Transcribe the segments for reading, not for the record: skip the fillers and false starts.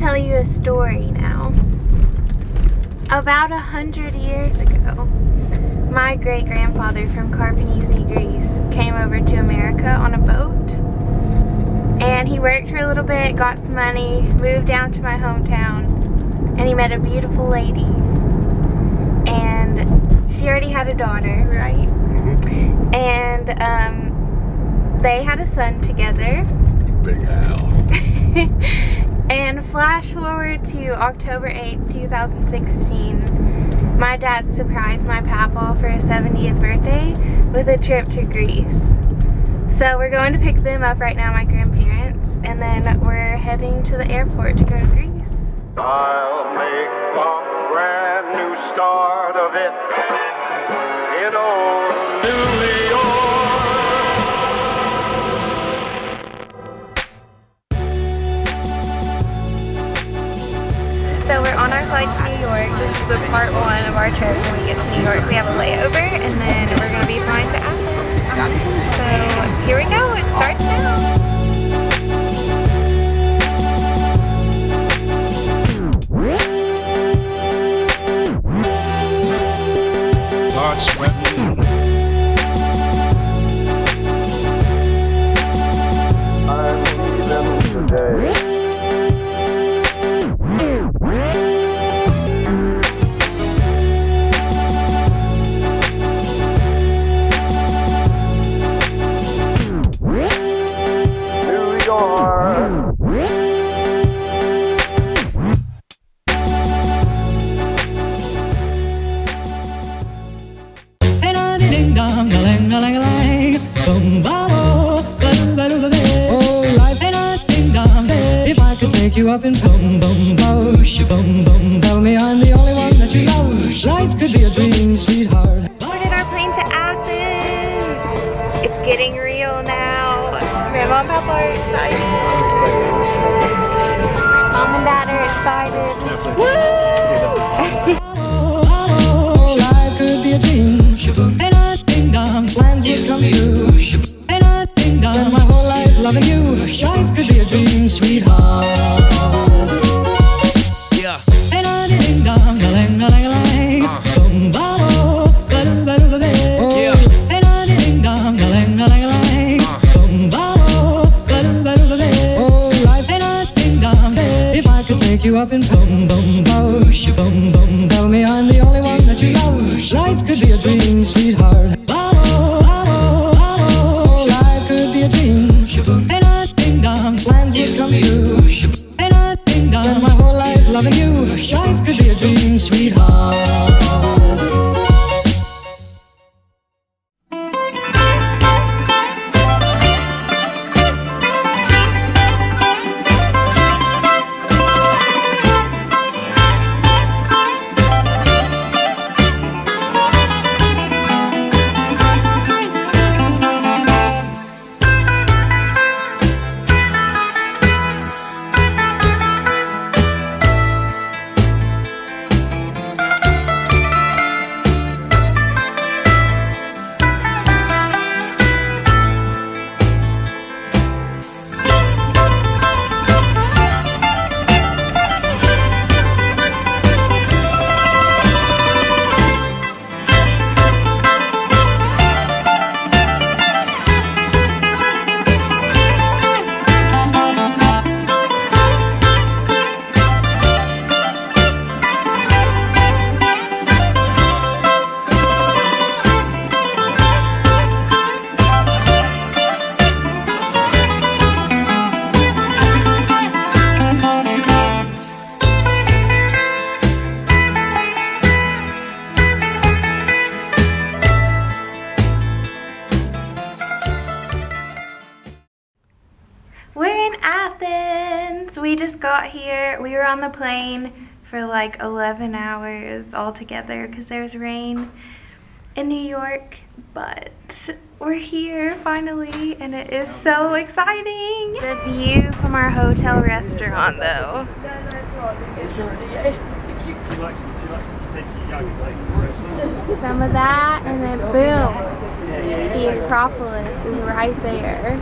tell you a story now. About 100 years ago, my great-grandfather from Karpenissi Greece came over to America on a boat, and he worked for a little bit, got some money, moved down to my hometown, and he met a beautiful lady, and she already had a daughter, right? Mm-hmm. And they had a son together. Big Al. And flash forward to October 8th, 2016, my dad surprised my papa for his 70th birthday with a trip to Greece. So we're going to pick them up right now, my grandparents, and then we're heading to the airport to go to Greece. I'll make a brand new start of it in old New York. So we're on our flight to New York. This is the part one of our trip. When we get to New York, we have a layover, and then we're going to be flying to Athens. So here we go. It starts now. Heart sweating. I'm leaving today. Take you up in boom boom bosh, boom boom. Tell me I'm the only one that you love. Life could be a dream, sweetheart. Boarded our plane to Athens. It's getting real now. My mom and papa are excited. Mom and dad are excited. Oh, life could be a dream. And I ding dong, plans would come true. And I ding dong, spend my whole life loving you. Life could be a dream, sweetheart. Take you up in boom boom bosh, boom boom. Tell me I'm the only one that you love. Life could be a dream, sweetheart. Life could be a dream. And I ding dong, plans would come true. And I ding dong, spend my whole life loving you. Life could be a dream, sweetheart. We just got here. We were on the plane for like 11 hours altogether because there was rain in New York, but we're here finally and it is so exciting. The view from our hotel restaurant though. Some of that and then boom, the Acropolis is right there.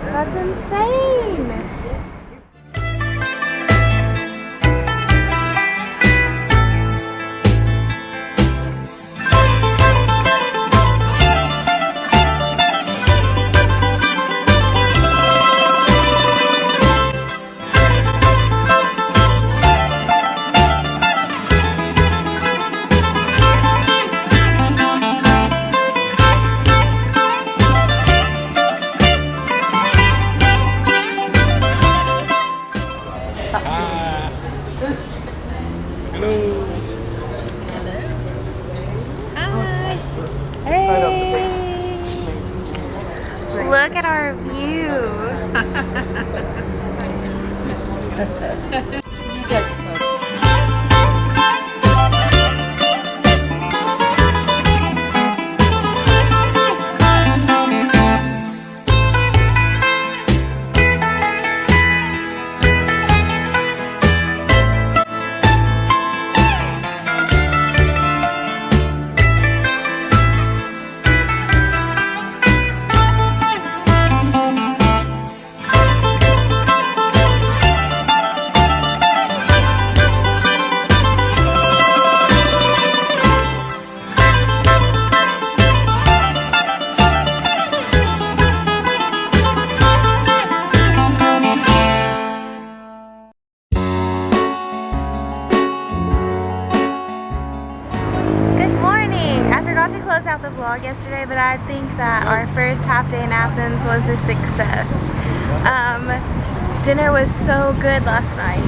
That's insane! Look at our view. To close out the vlog yesterday, but I think that our first half day in Athens was a success. Dinner was so good last night,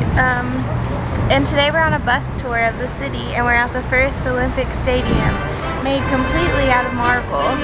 and today we're on a bus tour of the city, and we're at the first Olympic Stadium made completely out of marble.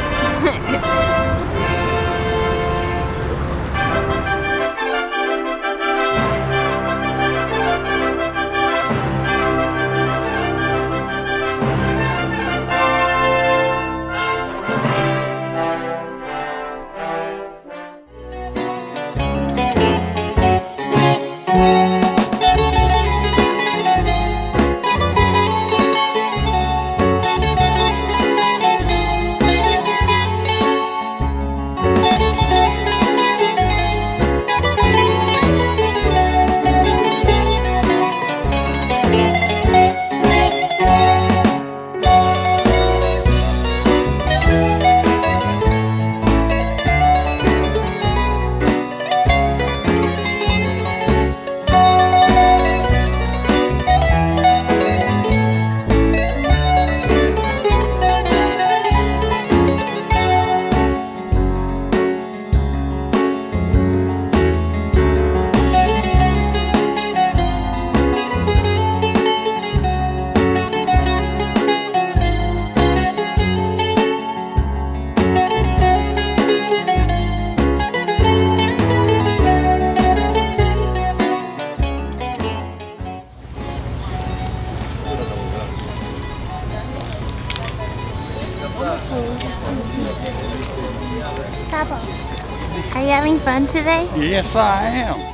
Are you having fun today? Yes, I am.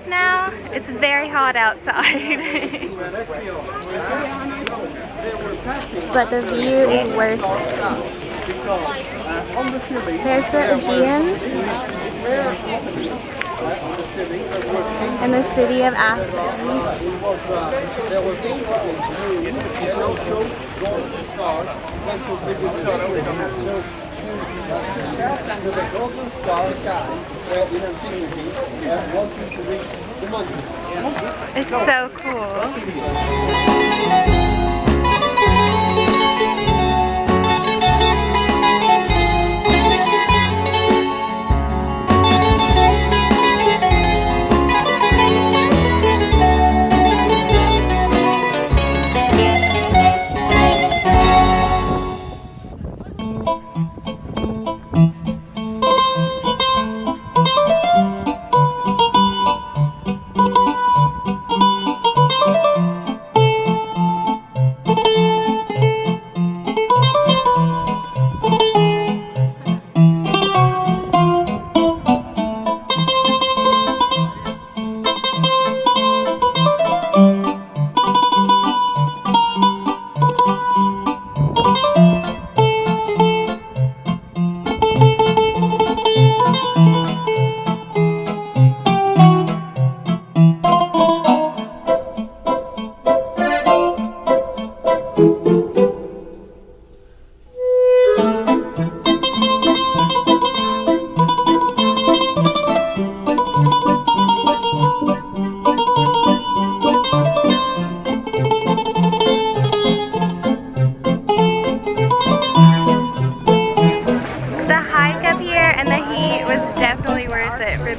Now it's very hot outside. But the view is worth it. There's the Aegean and the city of Athens. It's so cool.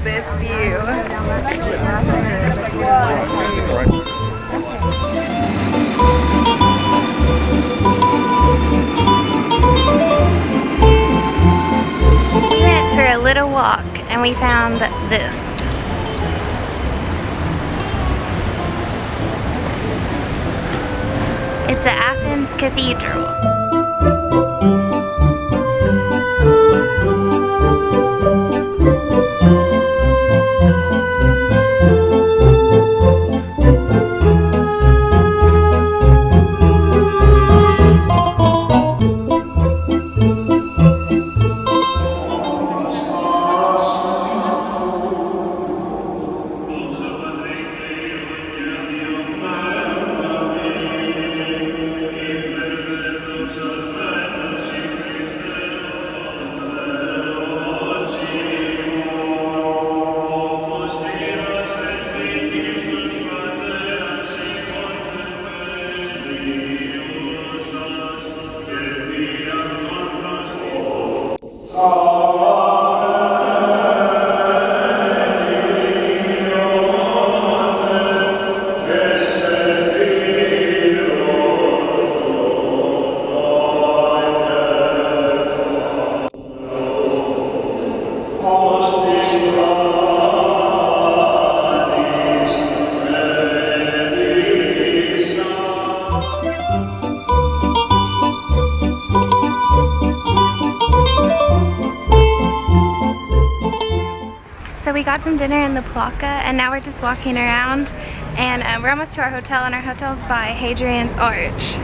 this view. We went for a little walk and we found this. It's the Athens Cathedral. So we got some dinner in the Placa and now we're just walking around and we're almost to our hotel, and our hotel's by Hadrian's Arch.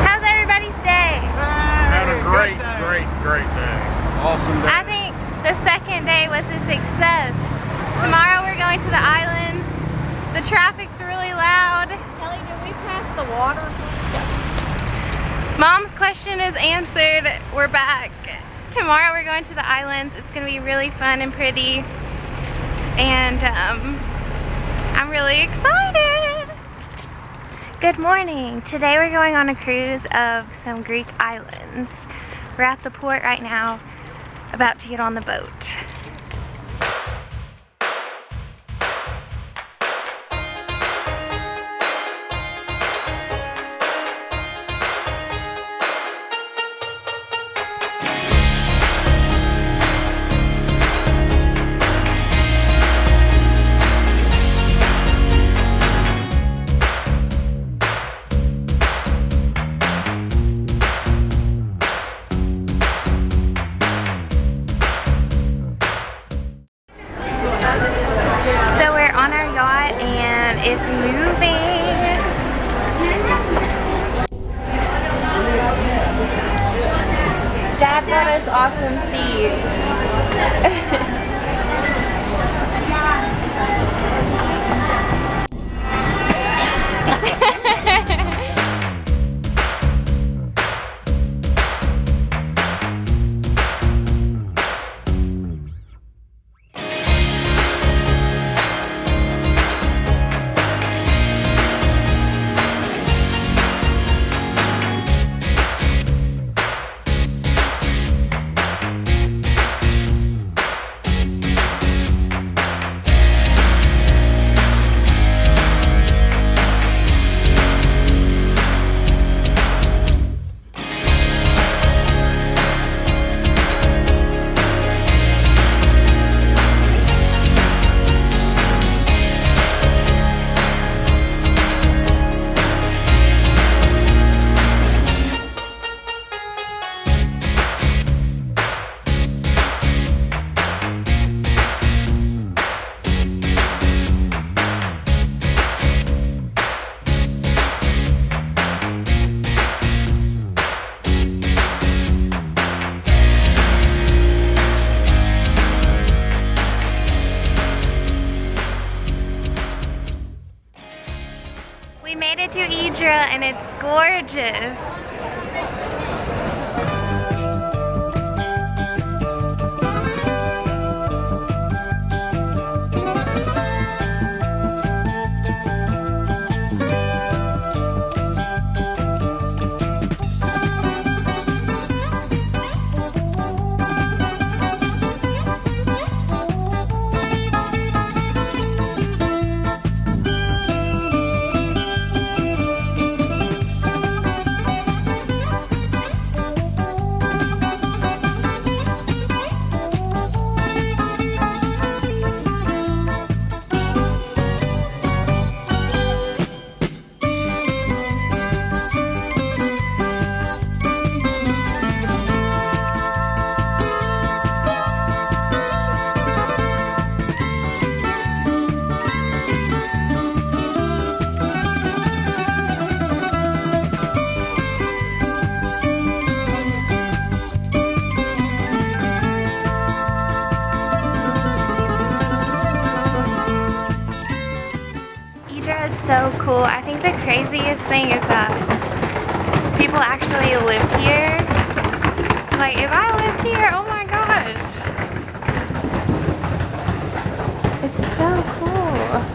How's everybody's day? Had a great day. Awesome day. I think the second day was a success. Tomorrow we're going to the islands. The traffic's really loud. Kelly, did we pass the water? Mom's question is answered. We're back. Tomorrow we're going to the islands. It's going to be really fun and pretty. And I'm really excited. Good morning. Today we're going on a cruise of some Greek islands. We're at the port right now, about to get on the boat. It's moving. Dad got us awesome seats. We made it to Edinburgh and it's gorgeous. so cool. I think the craziest thing is that people actually live here. Like, if I lived here, oh my gosh. It's so cool.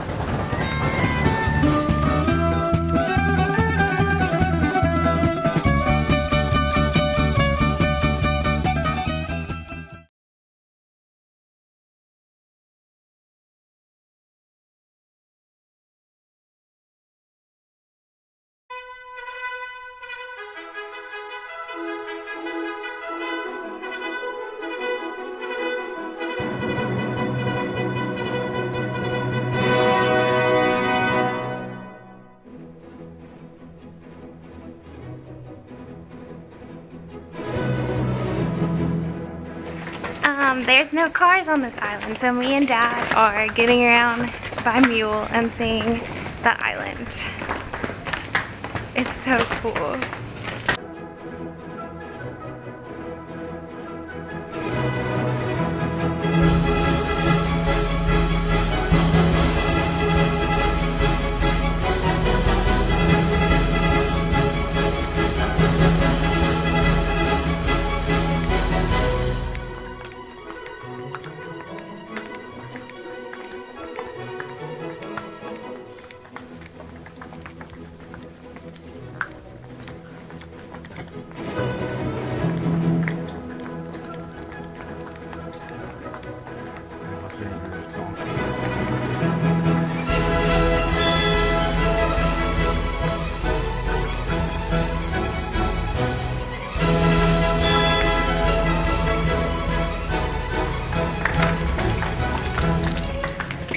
There's no cars on this island, so me and Dad are getting around by mule and seeing the island. It's so cool.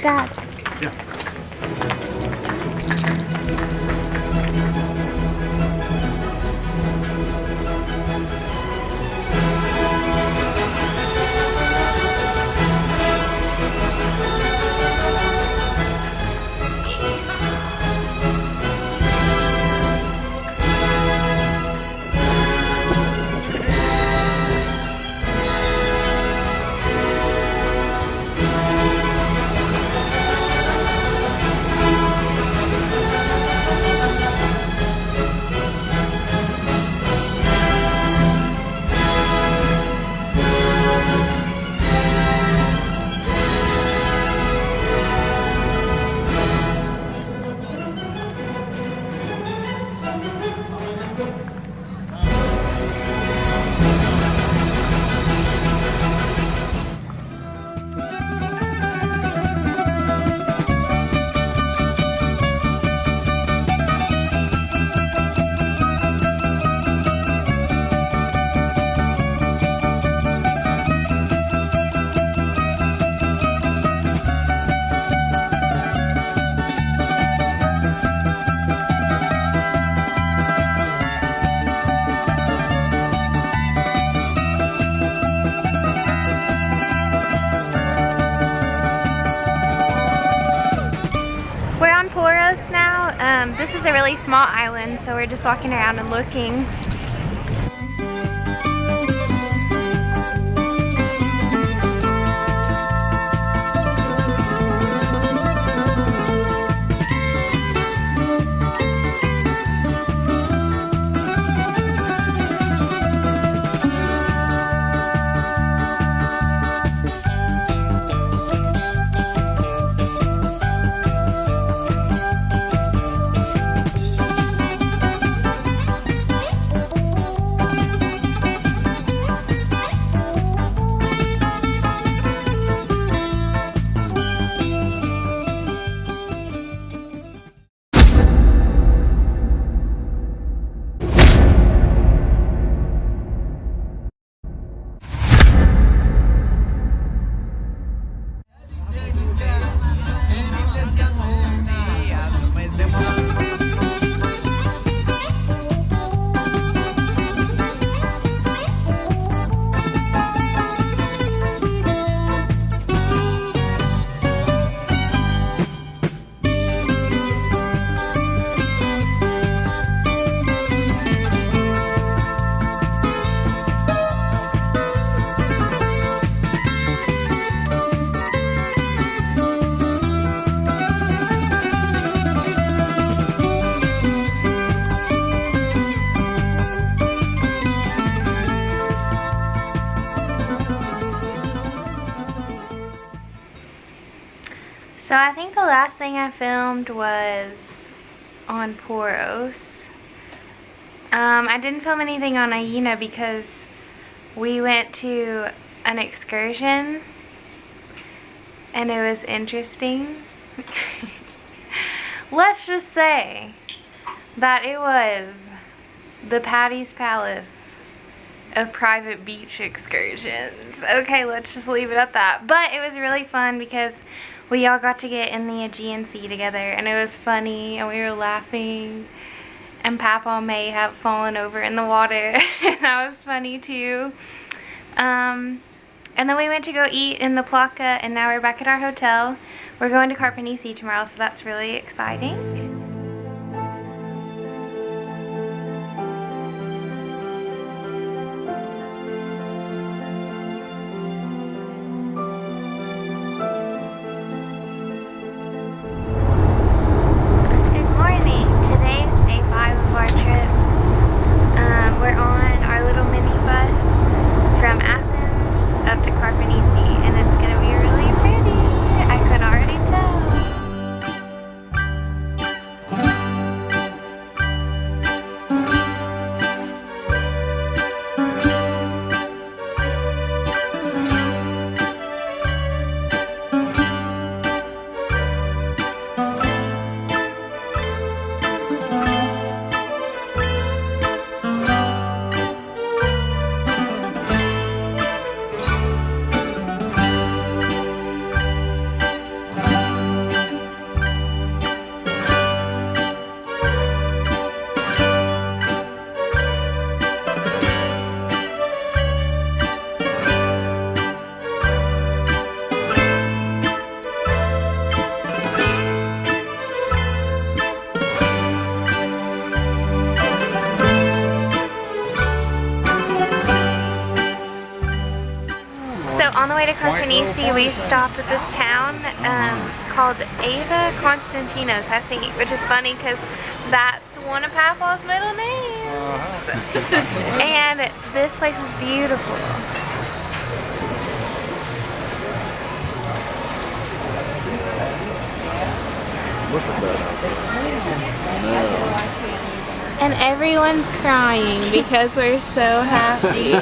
Dad. Yeah. This is a really small island, so we're just walking around and looking. So I think the last thing I filmed was on Poros. I didn't film anything on Aina because we went to an excursion and it was interesting. Let's just say that it was the Patty's Palace of private beach excursions. Okay, let's just leave it at that. But it was really fun because we all got to get in the Aegean Sea together and it was funny and we were laughing. And Papa may have fallen over in the water. That was funny too. And then we went to go eat in the Plaka and now we're back at our hotel. We're going to Karpenissi tomorrow, so that's really exciting. We're on our little mini bus from Athens up to Karpenissi, and it's gonna be really pretty. I can already tell. So on the way to Karpenissi, we stopped at this town called Ava Konstantinos, I think, which is funny because that's one of Papa's middle names. And this place is beautiful. Look at that. And everyone's crying because we're so happy.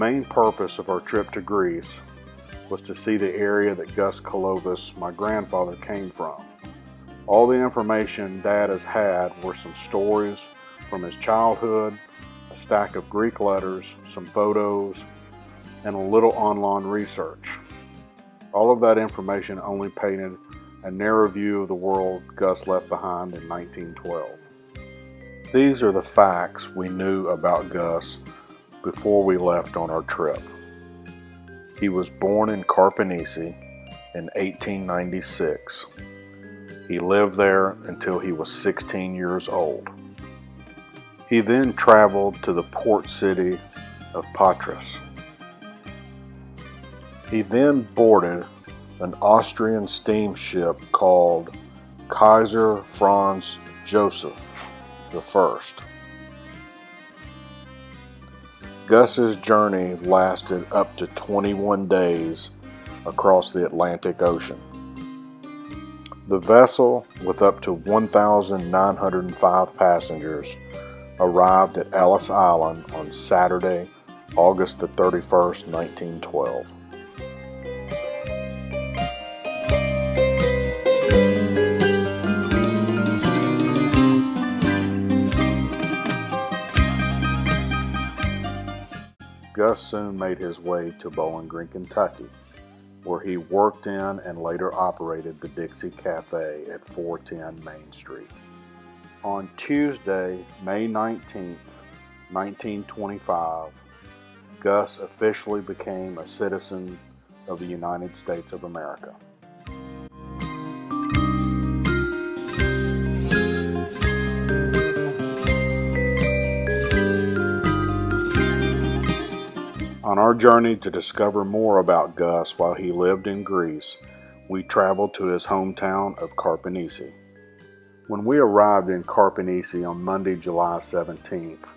main purpose of our trip to Greece was to see the area that Gus Colovis, my grandfather, came from. All the information Dad has had were some stories from his childhood, a stack of Greek letters, some photos, and a little online research. All of that information only painted a narrow view of the world Gus left behind in 1912. These are the facts we knew about Gus before we left on our trip. He was born in Karpenissi in 1896. He lived there until he was 16 years old. He then traveled to the port city of Patras. He then boarded an Austrian steamship called Kaiser Franz Joseph I. Gus's journey lasted up to 21 days across the Atlantic Ocean. The vessel, with up to 1,905 passengers, arrived at Ellis Island on Saturday, August the 31st, 1912. Gus soon made his way to Bowling Green, Kentucky, where he worked in and later operated the Dixie Cafe at 410 Main Street. On Tuesday, May 19th, 1925, Gus officially became a citizen of the United States of America. On our journey to discover more about Gus while he lived in Greece, we traveled to his hometown of Karpenissi. When we arrived in Karpenissi on Monday, July 17th,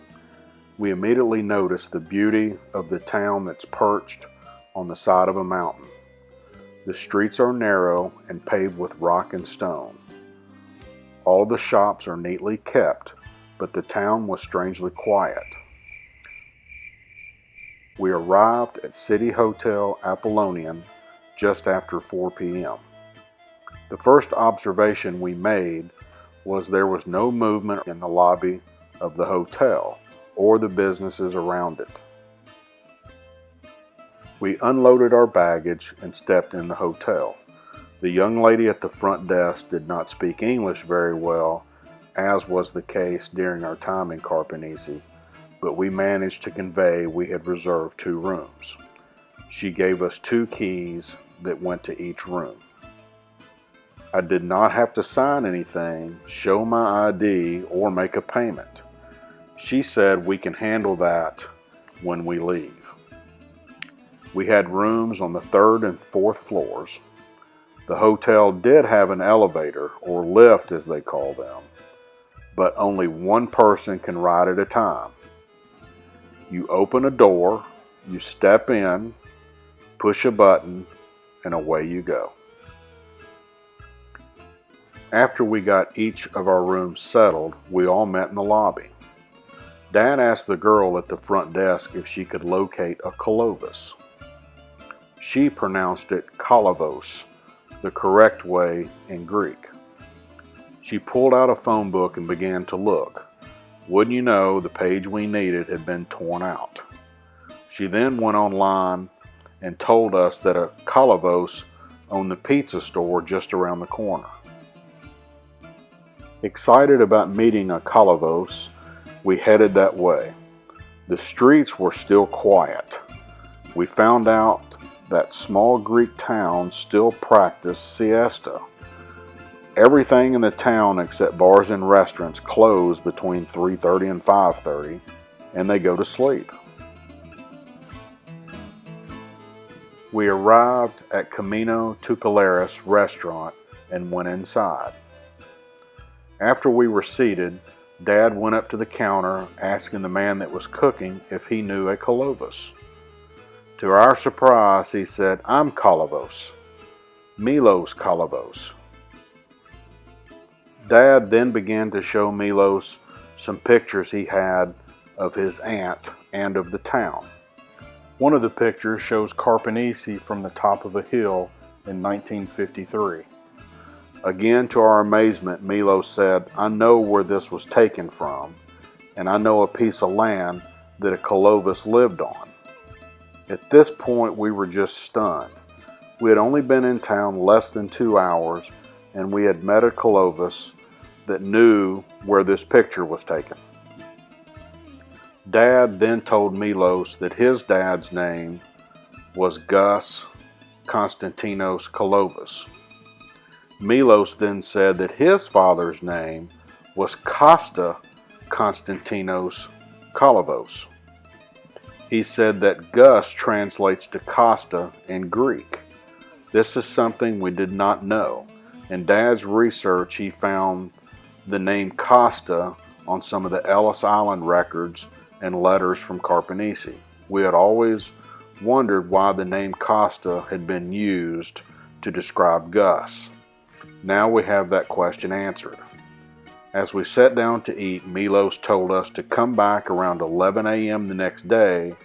we immediately noticed the beauty of the town that's perched on the side of a mountain. The streets are narrow and paved with rock and stone. All the shops are neatly kept, but the town was strangely quiet. We arrived at City Hotel Apollonian just after 4 p.m. The first observation we made was there was no movement in the lobby of the hotel or the businesses around it. We unloaded our baggage and stepped in the hotel. The young lady at the front desk did not speak English very well, as was the case during our time in Karpenissi, but we managed to convey we had reserved 2 rooms. She gave us 2 keys that went to each room. I did not have to sign anything, show my ID, or make a payment. She said we can handle that when we leave. We had rooms on the 3rd and 4th floors. The hotel did have an elevator, or lift as they call them, but only one person can ride at a time. You open a door, you step in, push a button, and away you go. After we got each of our rooms settled, we all met in the lobby. Dad asked the girl at the front desk if she could locate a Colovis. She pronounced it Kalavos, the correct way in Greek. She pulled out a phone book and began to look. Wouldn't you know, the page we needed had been torn out. She then went online and told us that a Kalavos owned the pizza store just around the corner. Excited about meeting a Kalavos, we headed that way. The streets were still quiet. We found out that small Greek towns still practice siesta. Everything in the town except bars and restaurants close between 3:30 and 5:30, and they go to sleep. We arrived at Camino Tucalaris restaurant and went inside. After we were seated, Dad went up to the counter asking the man that was cooking if he knew a Kalovos. To our surprise, he said, "I'm Kalovos, Milos Kalovos." Dad then began to show Milos some pictures he had of his aunt and of the town. One of the pictures shows Karpenissi from the top of a hill in 1953. Again, to our amazement, Milos said, "I know where this was taken from, and I know a piece of land that a Kolovas lived on." At this point, we were just stunned. We had only been in town less than 2 hours, and we had met a Kolovas that knew where this picture was taken. Dad then told Milos that his dad's name was Gus Konstantinos Kolovas. Milos then said that his father's name was Costa Konstantinos Kolovos. He said that Gus translates to Costa in Greek. This is something we did not know. In Dad's research, he found the name Costa on some of the Ellis Island records and letters from Karpenissi. We had always wondered why the name Costa had been used to describe Gus. Now we have that question answered. As we sat down to eat, Milos told us to come back around 11 a.m. the next day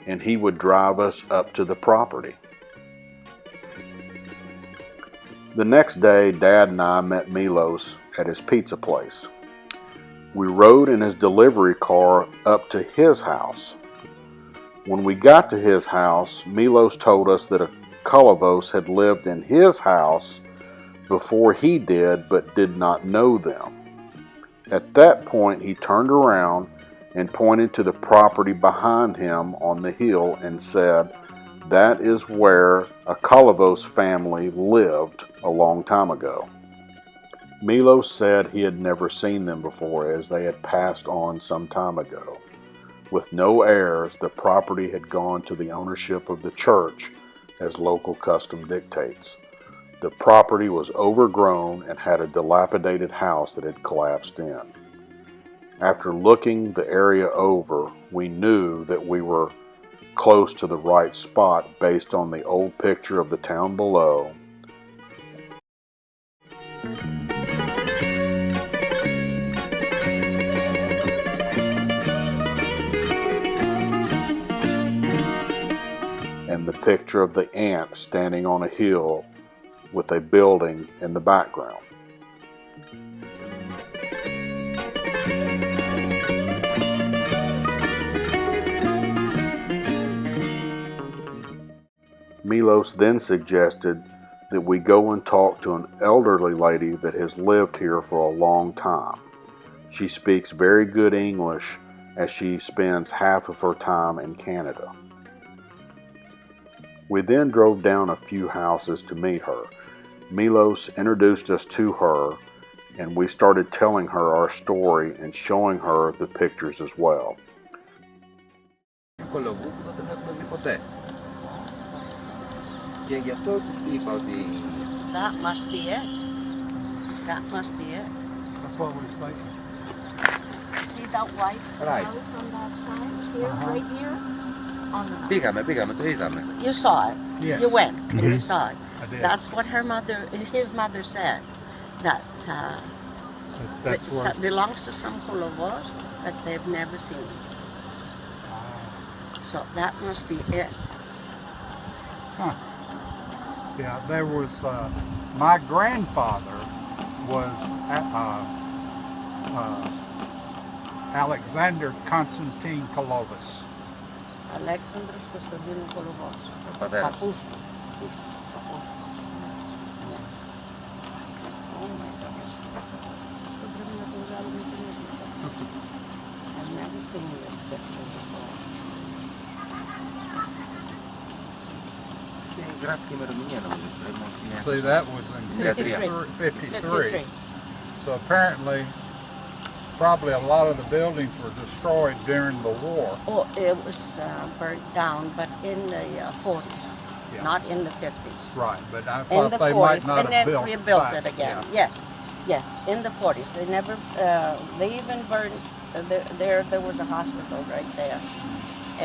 and he would drive us up to the property. The next day, Dad and I met Milos at his pizza place. We rode in his delivery car up to his house. When we got to his house, Milos told us that a Kolovos had lived in his house before he did, but did not know them. At that point, he turned around and pointed to the property behind him on the hill and said, "That is where a Kolovos family lived a long time ago." Milos said he had never seen them before as they had passed on some time ago. With no heirs, the property had gone to the ownership of the church as local custom dictates. The property was overgrown and had a dilapidated house that had collapsed in. After looking the area over, we knew that we were close to the right spot based on the old picture of the town below and the picture of the ant standing on a hill with a building in the background. Milos then suggested that we go and talk to an elderly lady that has lived here for a long time. She speaks very good English as she spends half of her time in Canada. We then drove down a few houses to meet her. Milos introduced us to her, and we started telling her our story and showing her the pictures as well. Και γι' αυτό τους είπα ότι... That must be it. That must be it. That's what we was thinking. See that white Right. house on that side here, right here? On the Πήγαμε, το είδαμε. You saw it. Yes. You went and you saw it. I did. That's what his mother said. That That's what, belongs to some Kolovos that they've never seen. So that must be it. huh. Yeah, there was, my grandfather was Alexander Constantine Kolovas. Αλέξανδρος Κωνσταντίνου Κολοβός. Ο πατέρας. Παππούς του. Παππούς του. Ναι. Oh my gosh. Αυτό πρέπει να το βγάλουμε την ίδια. I've never seen this picture before. Γράφει ημερομηνία νομίζω. See, that was in 53. So apparently, probably a lot of the buildings were destroyed during the war. Oh, it was burnt down, but in the 40s, Yeah. not in the 50s. Right, but I In thought the they 40s, might not and then have rebuilt back. it again. Yeah. Yes, in the 40s. They never, they even burned, there was a hospital right there.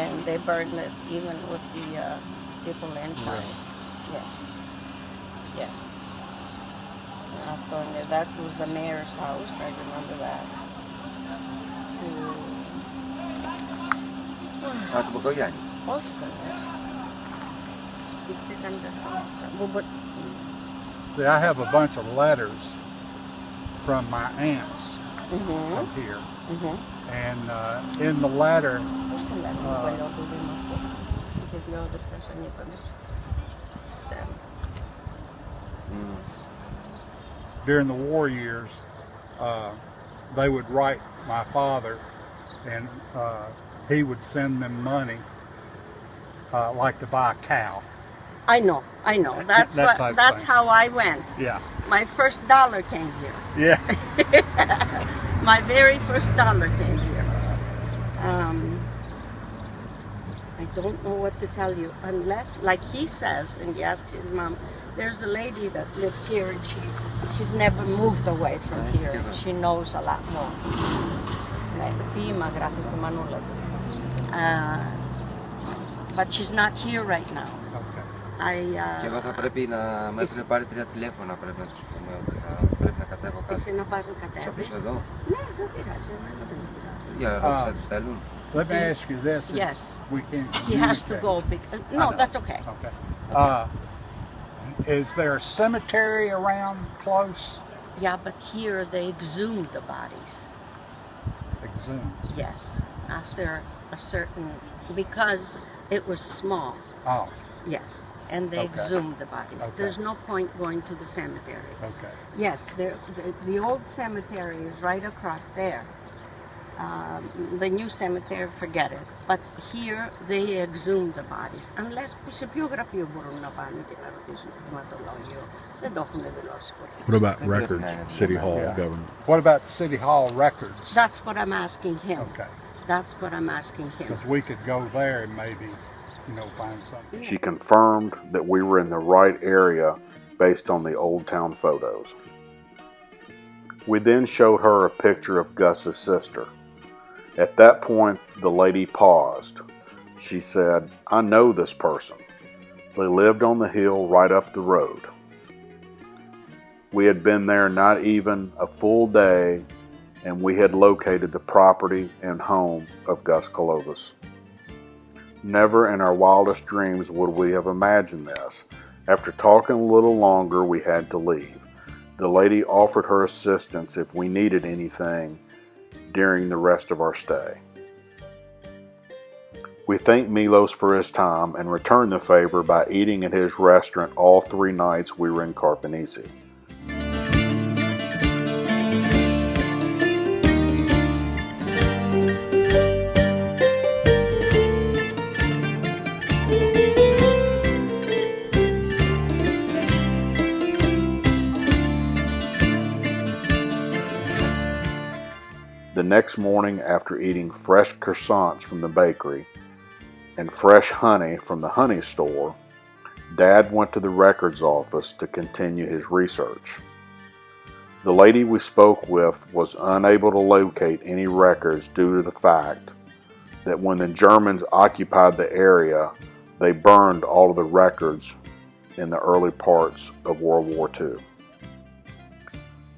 And they burned it even with the people inside. Yes, yes. After that was the mayor's house, I remember that. Α, του Μποκογιάννη. Όχι καλές. Πιστήκαν τα See, I have a bunch of letters from my aunts from here. And in the letter, Πώς το λένε το παλιό του Δήμαρχου. Είχε δύο αδερφές ανήπαντες. Στέλνω. during the war years, they would write my father, and he would send them money, like to buy a cow. I know. That's That what. type That's thing. how I went. Yeah. My first dollar came here. Yeah. My very first dollar came here. I don't know what to tell you unless, like he says, and he asks his mom, there's a lady that lives here and she's never moved away from here. And she knows a lot more. Ποίημα γράφει στη μανούλα του. But she's not here right now. Και εγώ θα πρέπει να με έχουν πάρει 3 τηλέφωνα, πρέπει να τους πούμε ότι θα πρέπει να κατέβω κάτω. Εσύ να πας να Τους κατέβεις. αφήσω εδώ. Ναι, δεν πειράζει, εμένα δεν πειράζει. Για ρώτησα, τους στέλνουν. Let me ask you this. Yes. We can't He has to go. No, that's okay. Okay. Is there a cemetery around close? Yeah, but here they exhumed the bodies. Exhumed. Yes, after a certain, because it was small. Oh, Yes, and they Okay. exhumed the bodies. Okay. There's no point going to the cemetery. okay. Yes, the old cemetery is right across there. The new cemetery, forget it. But here they exhumed the bodies. Unless σε ποιο γραφείο μπορούν να πάνε και να ρωτήσουν το κτηματολόγιο. Δεν το έχουν δηλώσει ποτέ. What about records, City Hall, government? What about City Hall records? That's what I'm asking him. Okay. That's what I'm asking him. Because we could go there and maybe, find something. She confirmed that we were in the right area based on the old town photos. We then showed her a picture of Gus's sister. At that point, the lady paused. She said, "I know this person. They lived on the hill right up the road." We had been there not even a full day, and we had located the property and home of Gus Colovis. Never in our wildest dreams would we have imagined this. After talking a little longer, we had to leave. The lady offered her assistance if we needed anything during the rest of our stay. We thanked Milos for his time and returned the favor by eating at his restaurant all 3 nights we were in Karpenissi. The next morning, after eating fresh croissants from the bakery and fresh honey from the honey store, Dad went to the records office to continue his research. The lady we spoke with was unable to locate any records due to the fact that when the Germans occupied the area, they burned all of the records in the early parts of World War II.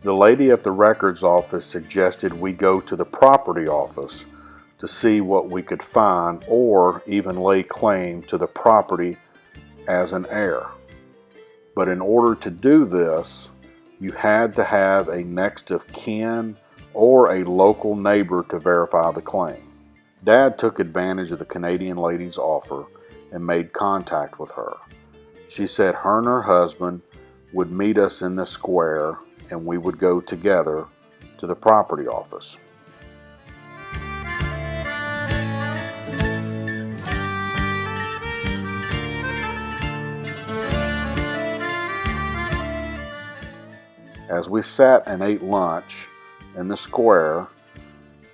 The lady at the records office suggested we go to the property office to see what we could find or even lay claim to the property as an heir. But in order to do this, you had to have a next of kin or a local neighbor to verify the claim. Dad took advantage of the Canadian lady's offer and made contact with her. She said her and her husband would meet us in the square and we would go together to the property office. As we sat and ate lunch in the square,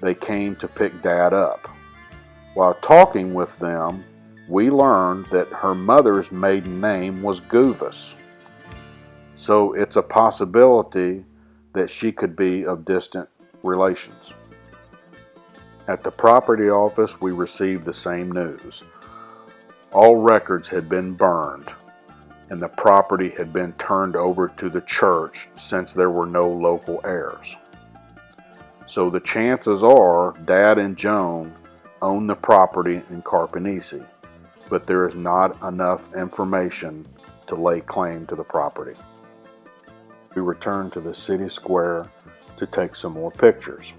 they came to pick Dad up. While talking with them, we learned that her mother's maiden name was Guvis. So it's a possibility that she could be of distant relations. At the property office, we received the same news. All records had been burned, and the property had been turned over to the church since there were no local heirs. So the chances are Dad and Joan own the property in Karpenissi, but there is not enough information to lay claim to the property. We returned to the city square to take some more pictures.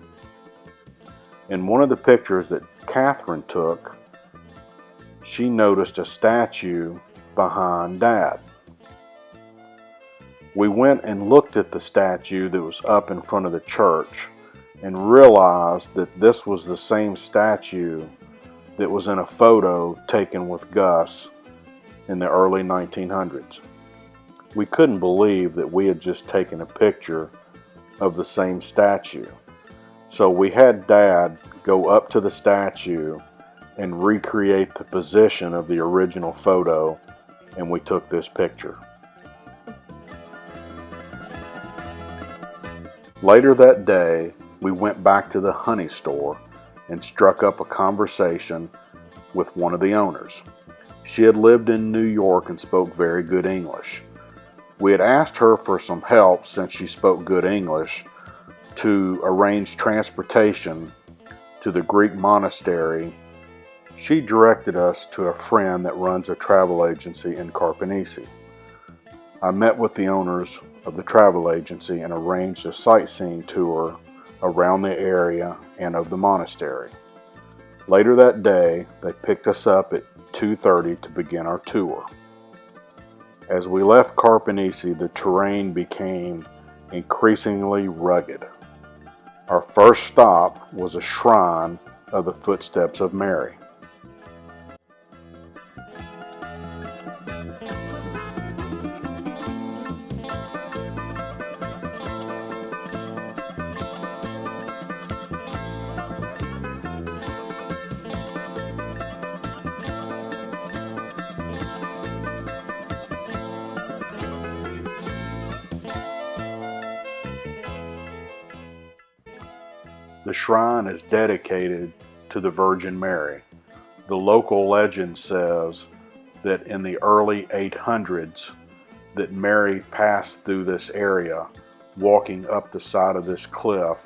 In one of the pictures that Catherine took, she noticed a statue behind Dad. We went and looked at the statue that was up in front of the church and realized that this was the same statue that was in a photo taken with Gus in the early 1900s. We couldn't believe that we had just taken a picture of the same statue. So we had Dad go up to the statue and recreate the position of the original photo, and we took this picture. Later that day, we went back to the honey store and struck up a conversation with one of the owners. She had lived in New York and spoke very good English. We had asked her for some help, since she spoke good English, to arrange transportation to the Greek monastery. She directed us to a friend that runs a travel agency in Karpenissi. I met with the owners of the travel agency and arranged a sightseeing tour around the area and of the monastery. Later that day, they picked us up at 2:30 to begin our tour. As we left Karpenissi, the terrain became increasingly rugged. Our first stop was a shrine of the Footsteps of Mary. The shrine is dedicated to the Virgin Mary. The local legend says that in the early 800s that Mary passed through this area, walking up the side of this cliff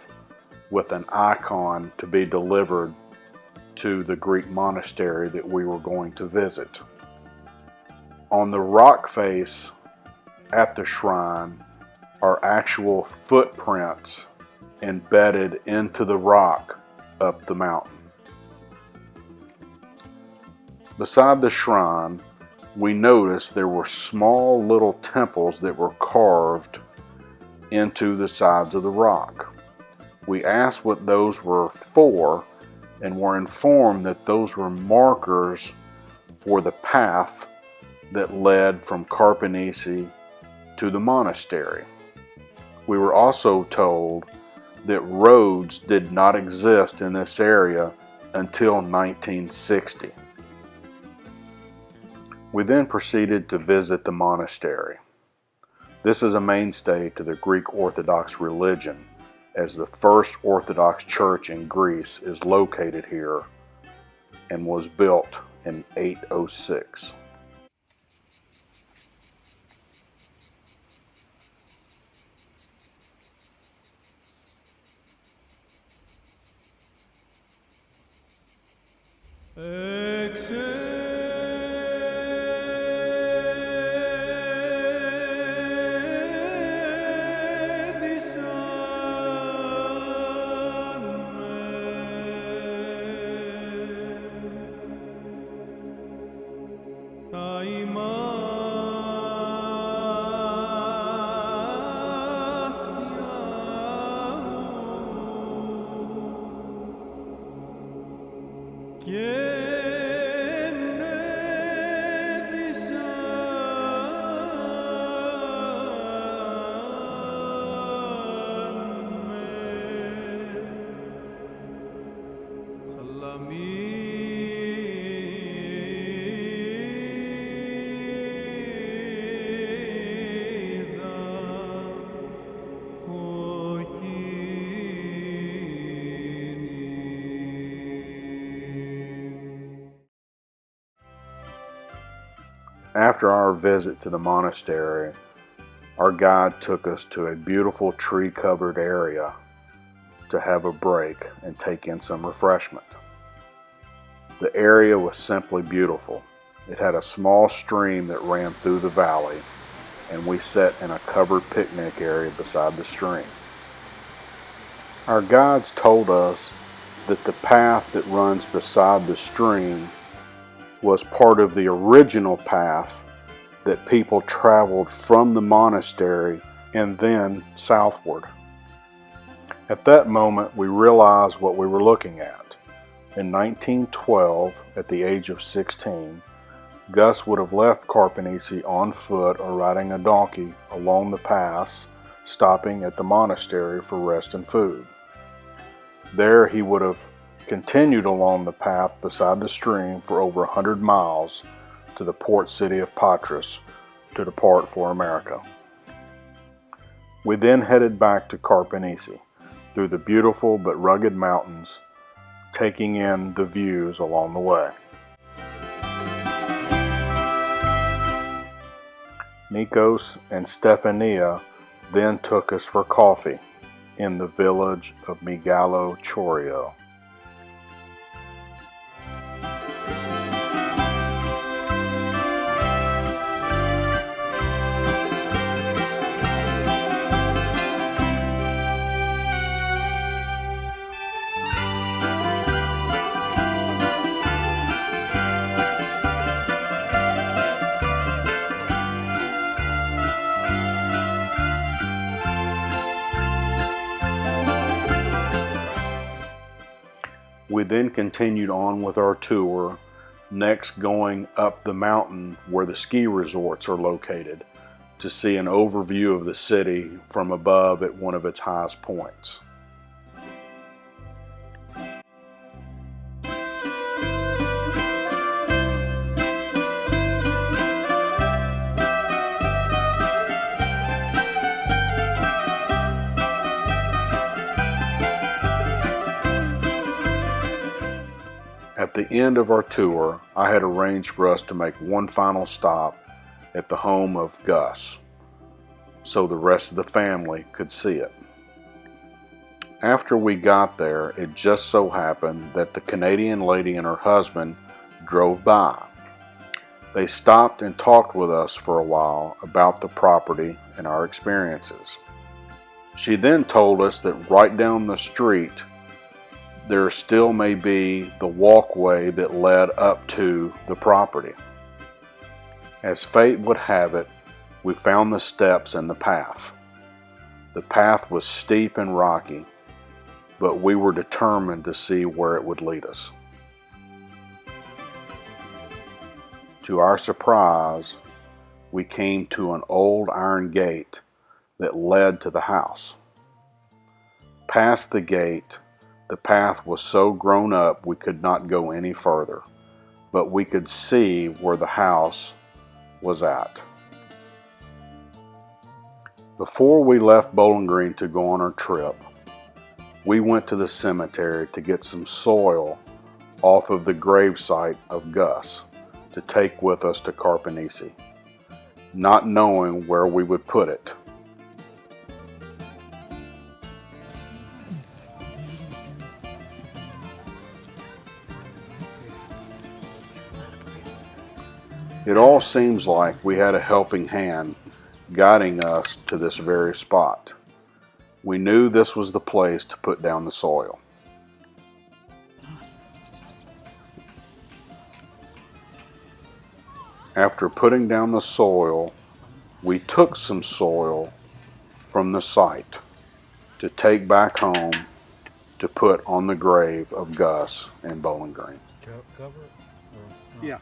with an icon to be delivered to the Greek monastery that we were going to visit. On the rock face at the shrine are actual footprints embedded into the rock up the mountain. Beside the shrine, we noticed there were small little temples that were carved into the sides of the rock. We asked what those were for and were informed that those were markers for the path that led from Karpenissi to the monastery. We were also told that roads did not exist in this area until 1960. We then proceeded to visit the monastery. This is a mainstay to the Greek Orthodox religion, as the first Orthodox church in Greece is located here and was built in 806. After our visit to the monastery, our guide took us to a beautiful tree-covered area to have a break and take in some refreshment. The area was simply beautiful. It had a small stream that ran through the valley, and we sat in a covered picnic area beside the stream. Our guides told us that the path that runs beside the stream was part of the original path that people traveled from the monastery and then southward. At that moment, we realized what we were looking at. In 1912, at the age of 16, Gus would have left Karpenissi on foot or riding a donkey along the pass, stopping at the monastery for rest and food. There he would have continued along the path beside the stream for over 100 miles to the port city of Patras to depart for America. We then headed back to Karpenissi through the beautiful but rugged mountains, taking in the views along the way. Nikos and Stefania then took us for coffee in the village of Megalo Chorio. We then continued on with our tour, next going up the mountain where the ski resorts are located to see an overview of the city from above at one of its highest points. At the end of our tour, I had arranged for us to make one final stop at the home of Gus, so the rest of the family could see it. After we got there, it just so happened that the Canadian lady and her husband drove by. They stopped and talked with us for a while about the property and our experiences. She then told us that right down the street there still may be the walkway that led up to the property. As fate would have it, we found the steps and the path. The path was steep and rocky, but we were determined to see where it would lead us. To our surprise, we came to an old iron gate that led to the house. Past the gate, the path was so grown up we could not go any further, but we could see where the house was at. Before we left Bowling Green to go on our trip, we went to the cemetery to get some soil off of the gravesite of Gus to take with us to Karpenissi, not knowing where we would put it. It all seems like we had a helping hand guiding us to this very spot. We knew this was the place to put down the soil. After putting down the soil, we took some soil from the site to take back home to put on the grave of Gus in Bowling Green. Cover it? Yeah.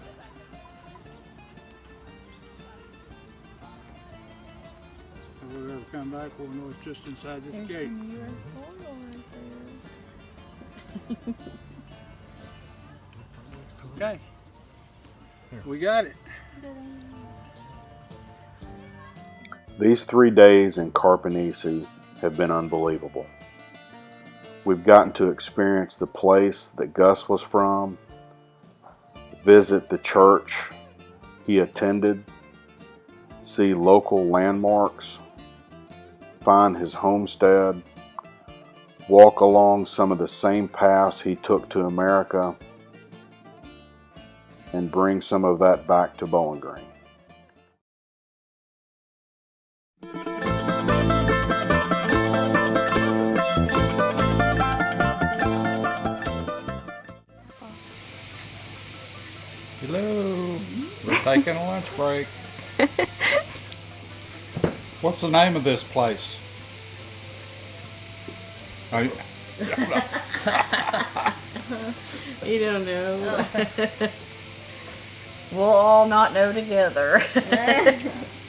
If we ever come back, we'll know it's just inside this There's gate. some US soil right there. Okay. We got it. These 3 days in Karpenissi have been unbelievable. We've gotten to experience the place that Gus was from, visit the church he attended, see local landmarks, find his homestead, walk along some of the same paths he took to America, and bring some of that back to Bowling Green. Hello, we're taking a lunch break. What's the name of this place? Oh, You don't know. We'll all not know together.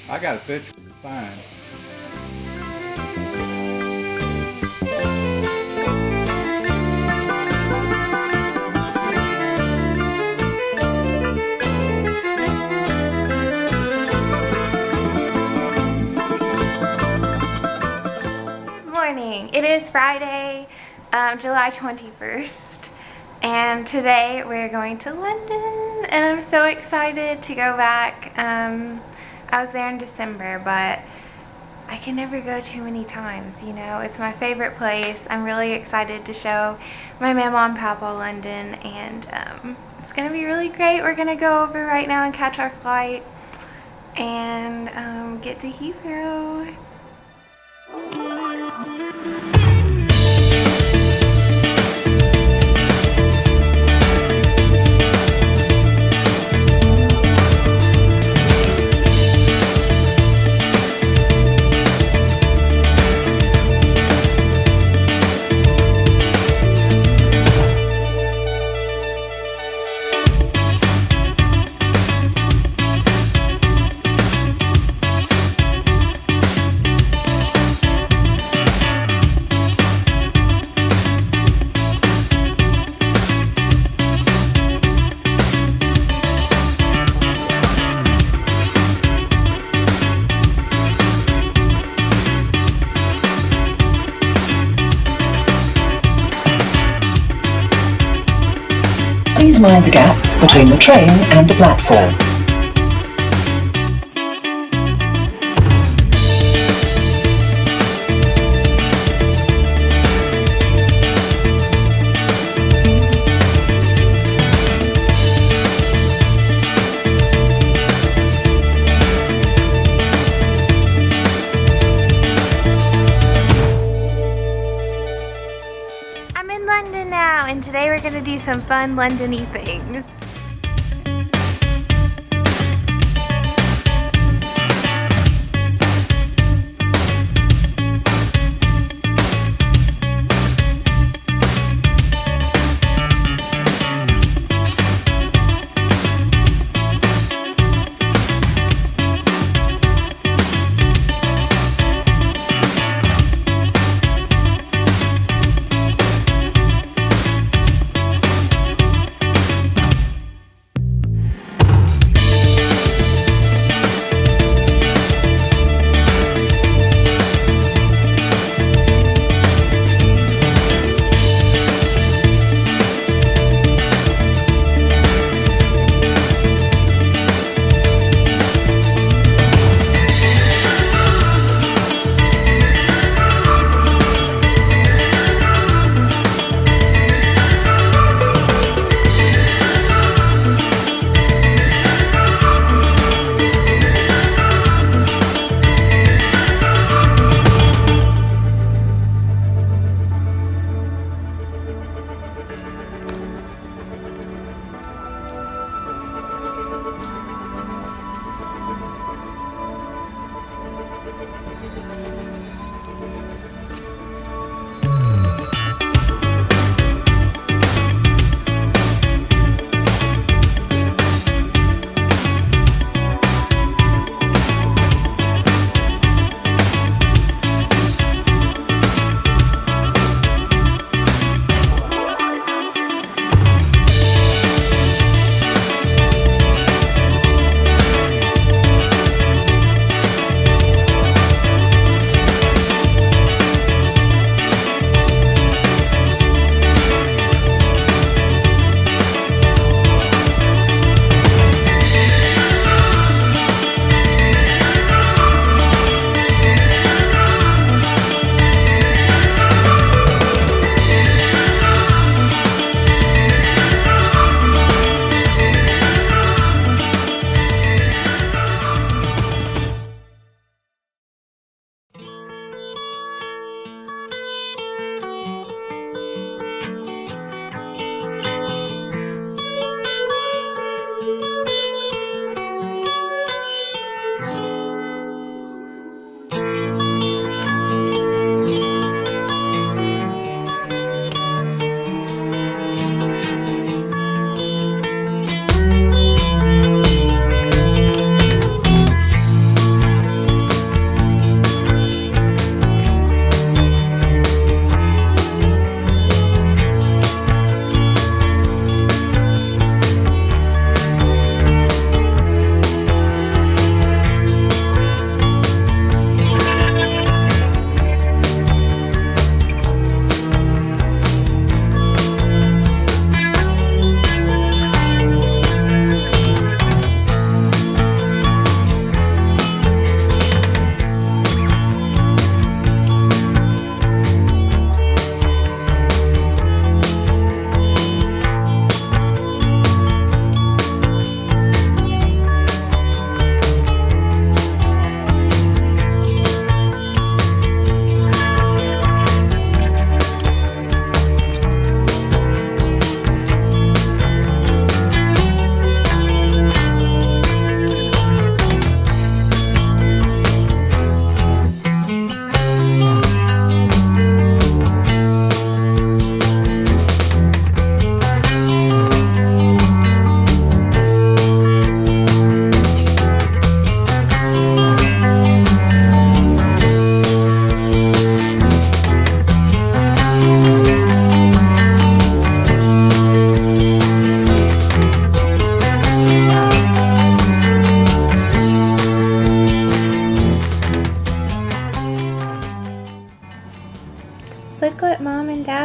I got a picture. Fine. It is Friday, July 21st, and today we're going to London, and I'm so excited to go back. I was there in December, but I can never go too many times, you know. It's my favorite place. I'm really excited to show my mama and papa London, and it's gonna be really great. We're gonna go over right now and catch our flight and get to Heathrow. Please mind the gap between the train and the platform. I'm in London now, and today we're gonna do some fun London-y things.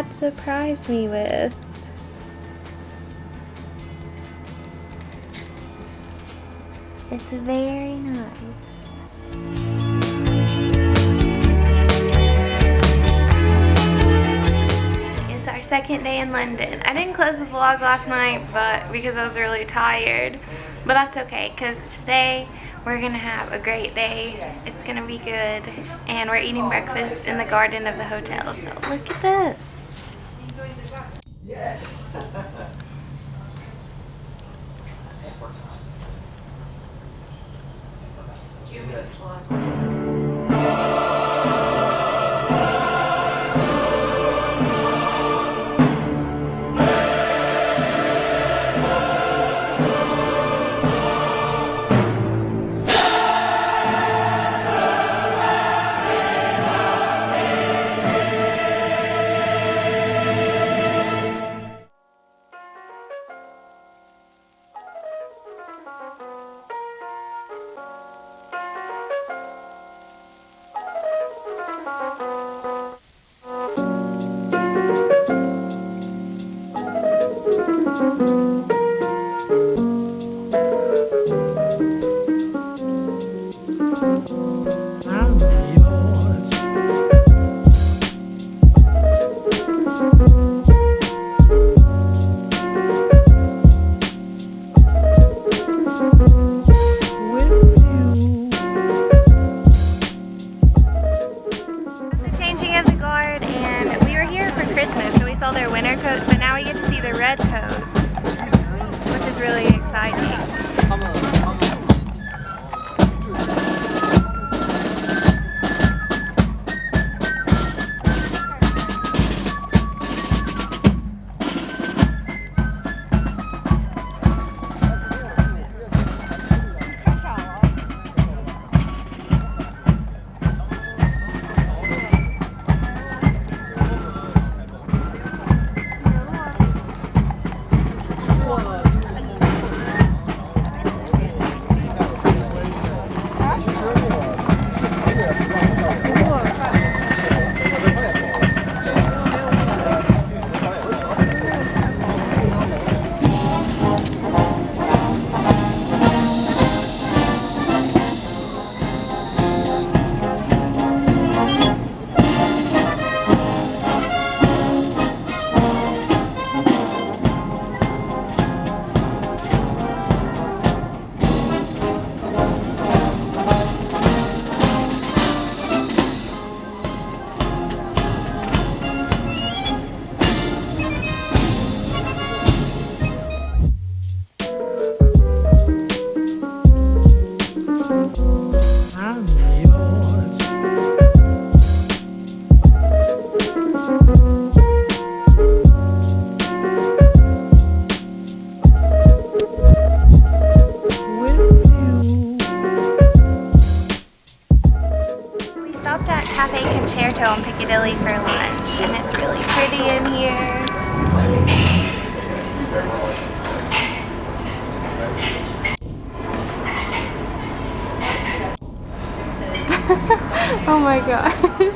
Dad surprised me with. It's very nice. It's our second day in London. I didn't close the vlog last night because I was really tired. But that's okay, because today we're gonna have a great day. It's gonna be good. And we're eating breakfast in the garden of the hotel. So look at this. Yes. Christmas, so we saw their winter coats, but now we get to see the red coats, which is really exciting. On Piccadilly for lunch, and it's really pretty in here. Oh my gosh.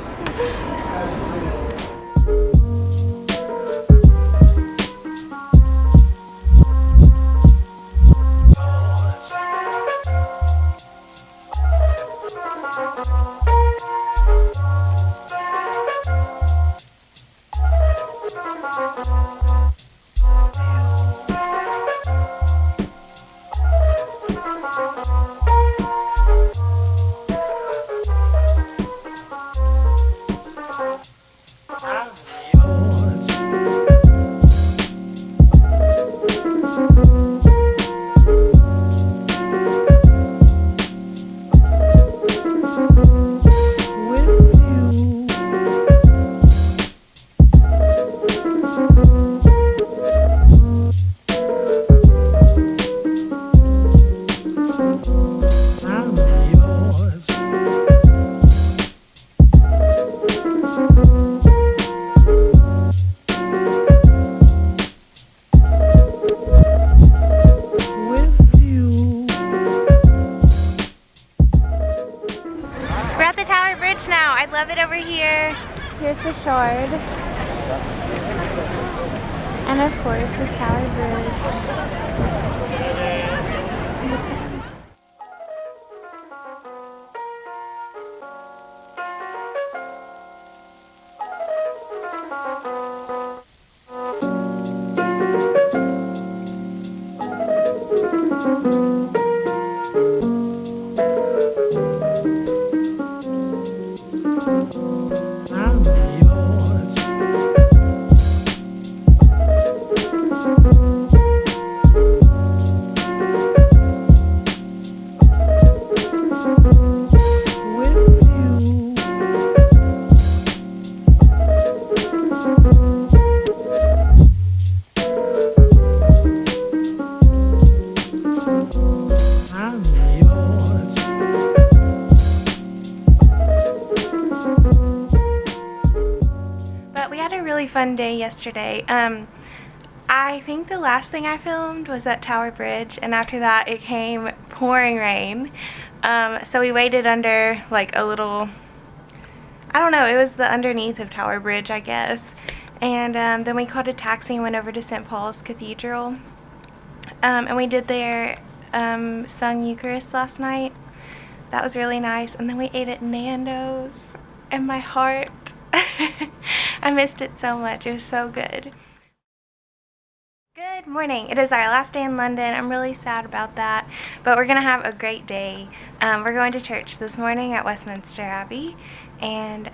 We're at the Tower Bridge now. I love it over here. Here's the shore. And of course, the Tower Bridge. But we had a really fun day yesterday. I think the last thing I filmed was at Tower Bridge, and after that it came pouring rain. So we waited under like a little, I don't know, it was the underneath of Tower Bridge, I guess. And then we called a taxi and went over to St. Paul's Cathedral. And we did their sung Eucharist last night. That was really nice. And then we ate at Nando's, and my heart, I missed it so much. It was so good. Good morning. It is our last day in London. I'm really sad about that, but we're gonna have a great day. We're going to church this morning at Westminster Abbey, and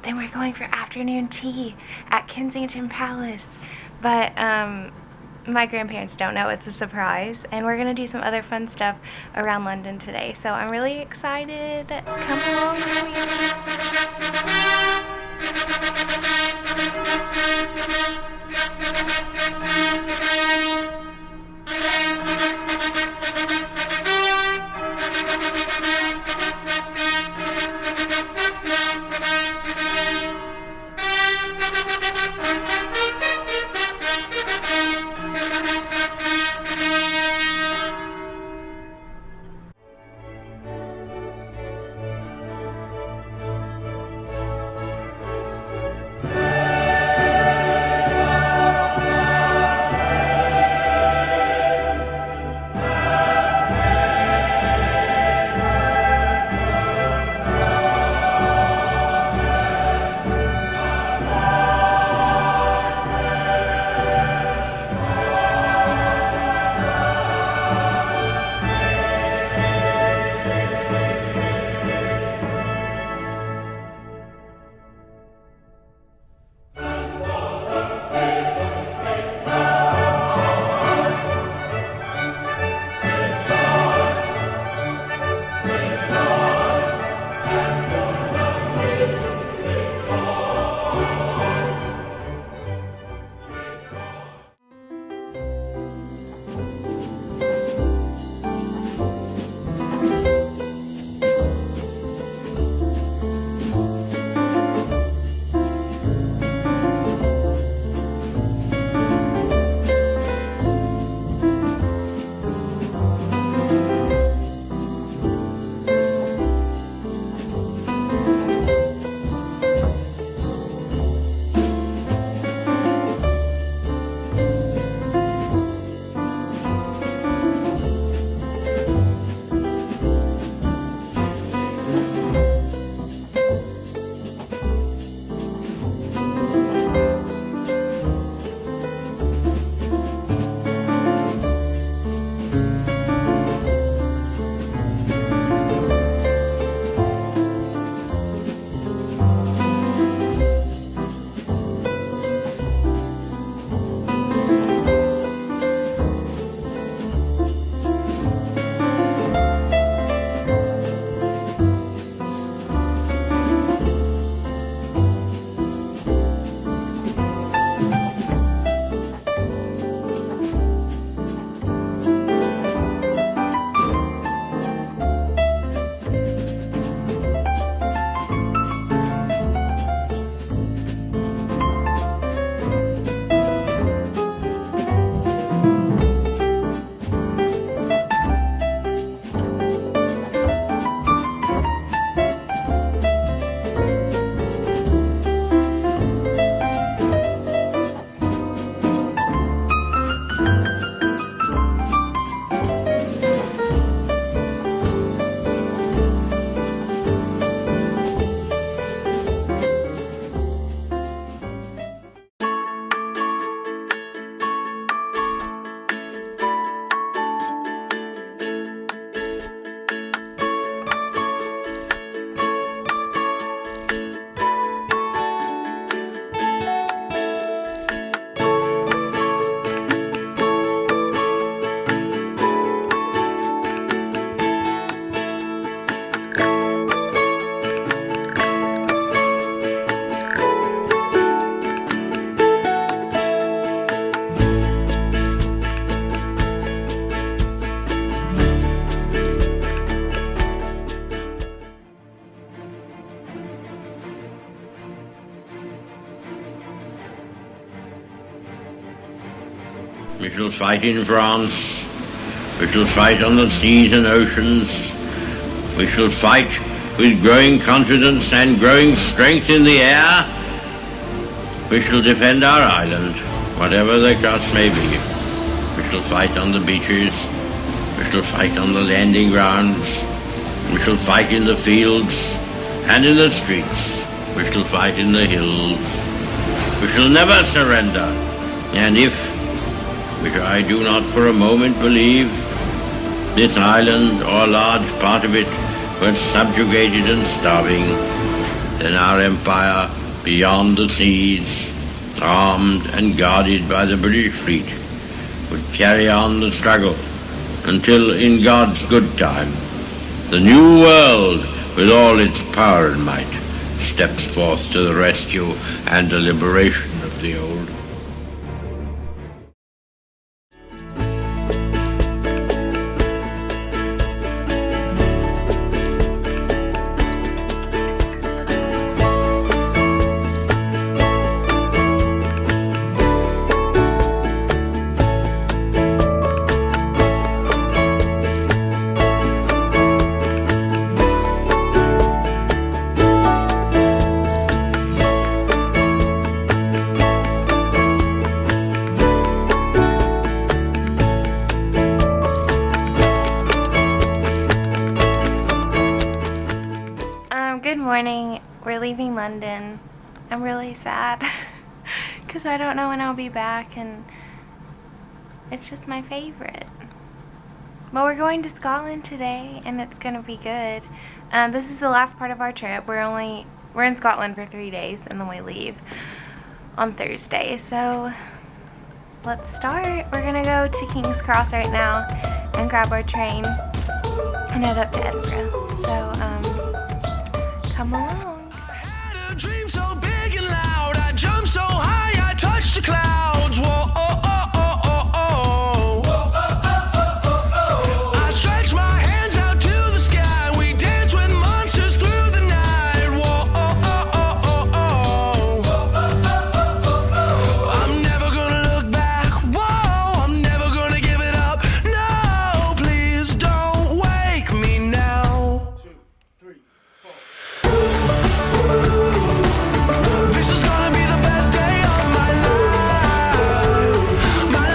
then we're going for afternoon tea at Kensington Palace. But my grandparents don't know, it's a surprise, and we're gonna do some other fun stuff around London today. So I'm really excited. Come along with me. We shall fight in France. We shall fight on the seas and oceans. We shall fight with growing confidence and growing strength in the air. We shall defend our island, whatever the cost may be. We shall fight on the beaches. We shall fight on the landing grounds. We shall fight in the fields and in the streets. We shall fight in the hills. We shall never surrender. And if, which I do not for a moment believe, this island or a large part of it were subjugated and starving, then our empire beyond the seas, armed and guarded by the British fleet, would carry on the struggle until, in God's good time, the new world, with all its power and might, steps forth to the rescue and the liberation of the old. Good morning. We're leaving London. I'm really sad because I don't know when I'll be back, and it's just my favorite. But we're going to Scotland today, and it's gonna be good. This is the last part of our trip. We're in Scotland for 3 days, and then we leave on Thursday. So let's start. We're gonna go to King's Cross right now and grab our train and head up to Edinburgh. So come along. I had a dream so big and loud. I jumped so high, I touched the clouds. Whoa, oh, oh, oh, oh, oh. Whoa, oh, oh, oh, oh, oh. I stretched my hands out to the sky. We danced with monsters through the night. Whoa, oh, oh, oh, oh, oh. Whoa, oh, oh, oh, oh. I'm never gonna look back. Whoa, I'm never gonna give it up. No, please don't wake me now. 2, 3, 4. This is gonna be the best day of my life. My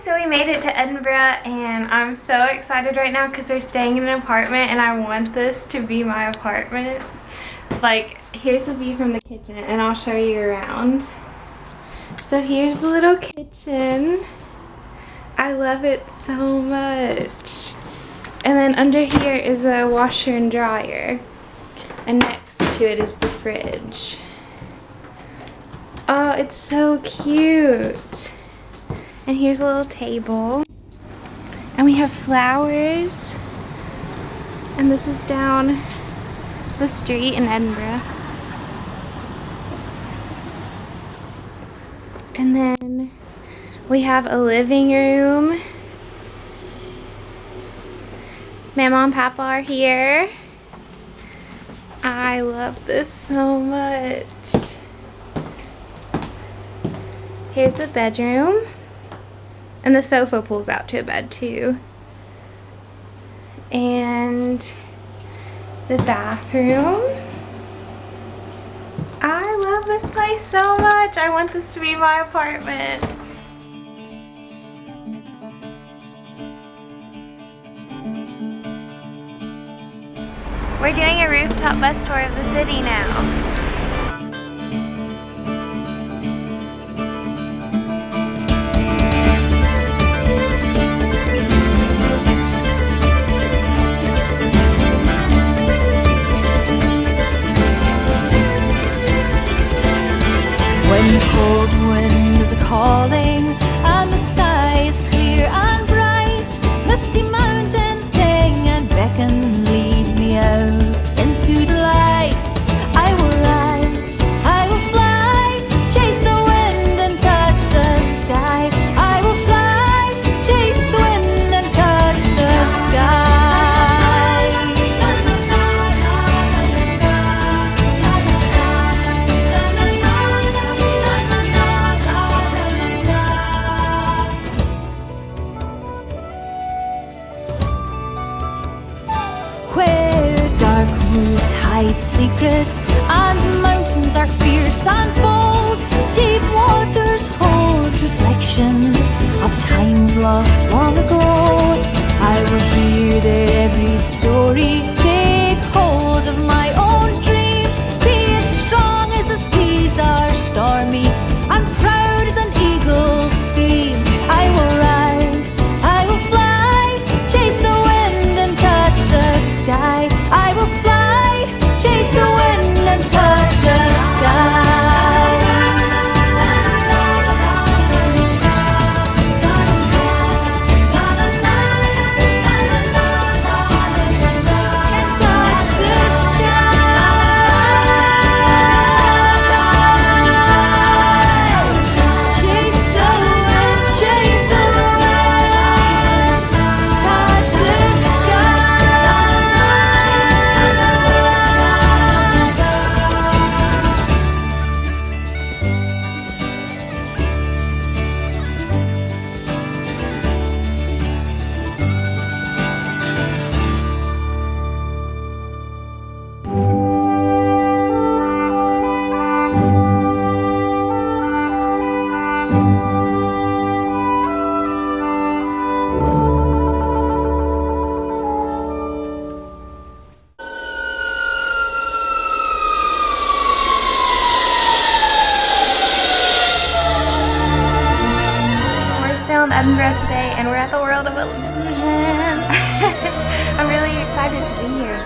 so we made it to Edinburgh and I'm so excited right now because we're staying in an apartment and I want this to be my apartment. Like, here's the view from the kitchen and I'll show you around. So here's the little kitchen. I love it so much. And then under here is a washer and dryer. And next to it is the fridge. Oh, it's so cute. And here's a little table. And we have flowers. And this is down the street in Edinburgh. And then we have a living room. Mama and Papa are here. I love this so much. Here's the bedroom. And the sofa pulls out to a bed too. And the bathroom. I love this place so much. I want this to be my apartment. We're doing a rooftop bus tour of the city now. When the cold wind is a-calling and the sky is clear and bright, misty mountains sing and beckon, lead me out into the light. I will ride, I will fly, chase the wind and touch the sky. I will fly, chase the wind and touch the sky. Where dark woods hide secrets and mountains are fierce and bold, deep waters hold reflections of times lost long ago. I will hear their every story, take hold of my own dream, be as strong as the seas are stormy and proud as an eagle's scream. I will ride, I will fly, chase the wind and touch the sky. I will fly, chase the wind and touch the sky. Edinburgh today and we're at the World of Illusion. I'm really excited to be here.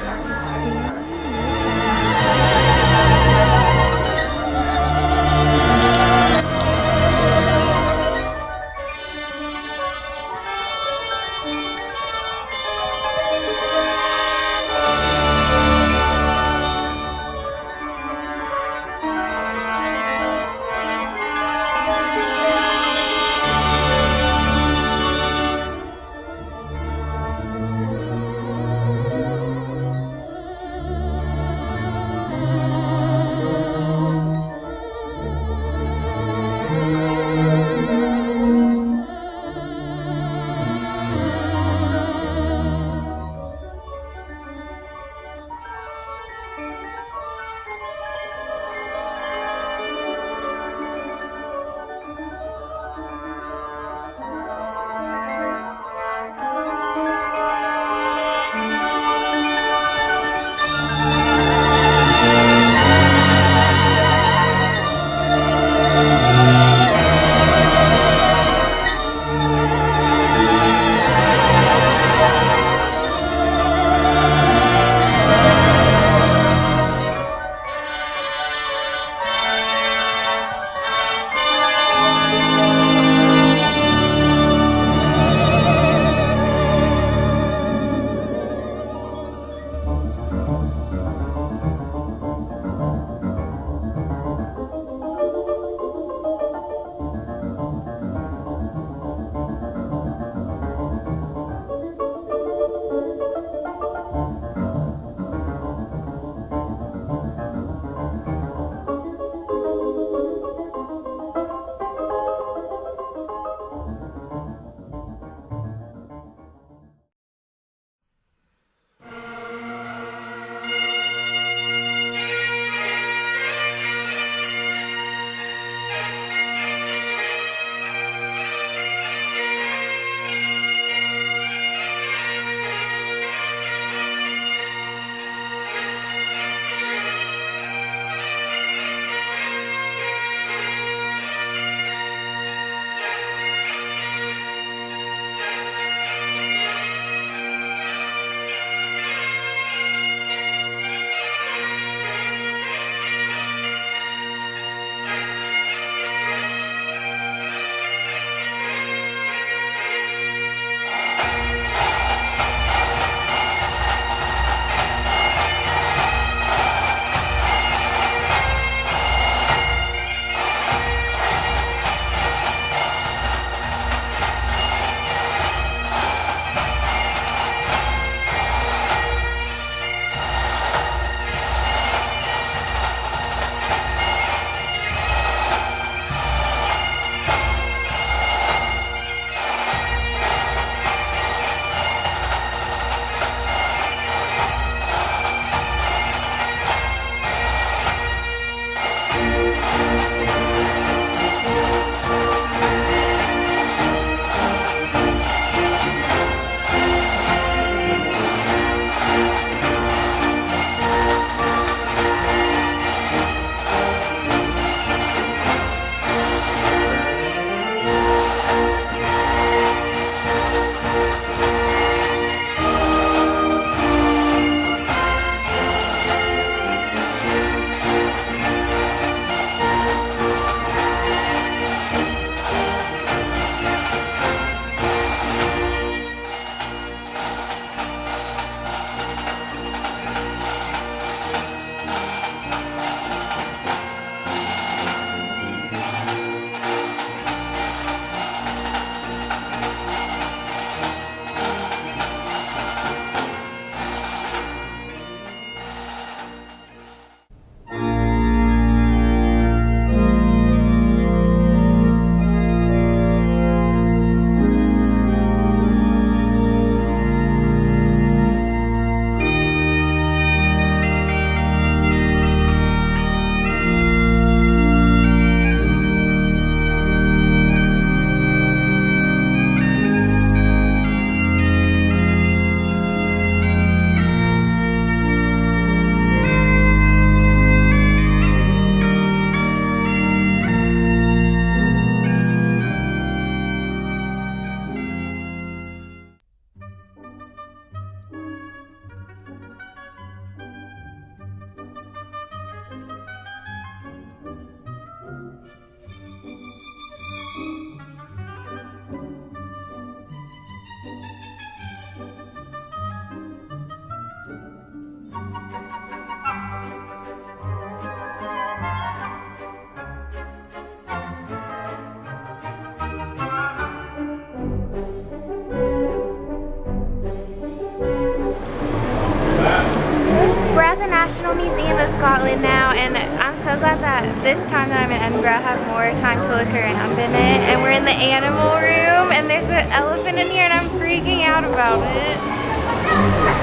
National Museum of Scotland now, and I'm so glad that this time that I'm in Edinburgh I have more time to look around in it. And we're in the animal room, and there's an elephant in here, and I'm freaking out about it.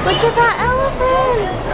Look at that elephant!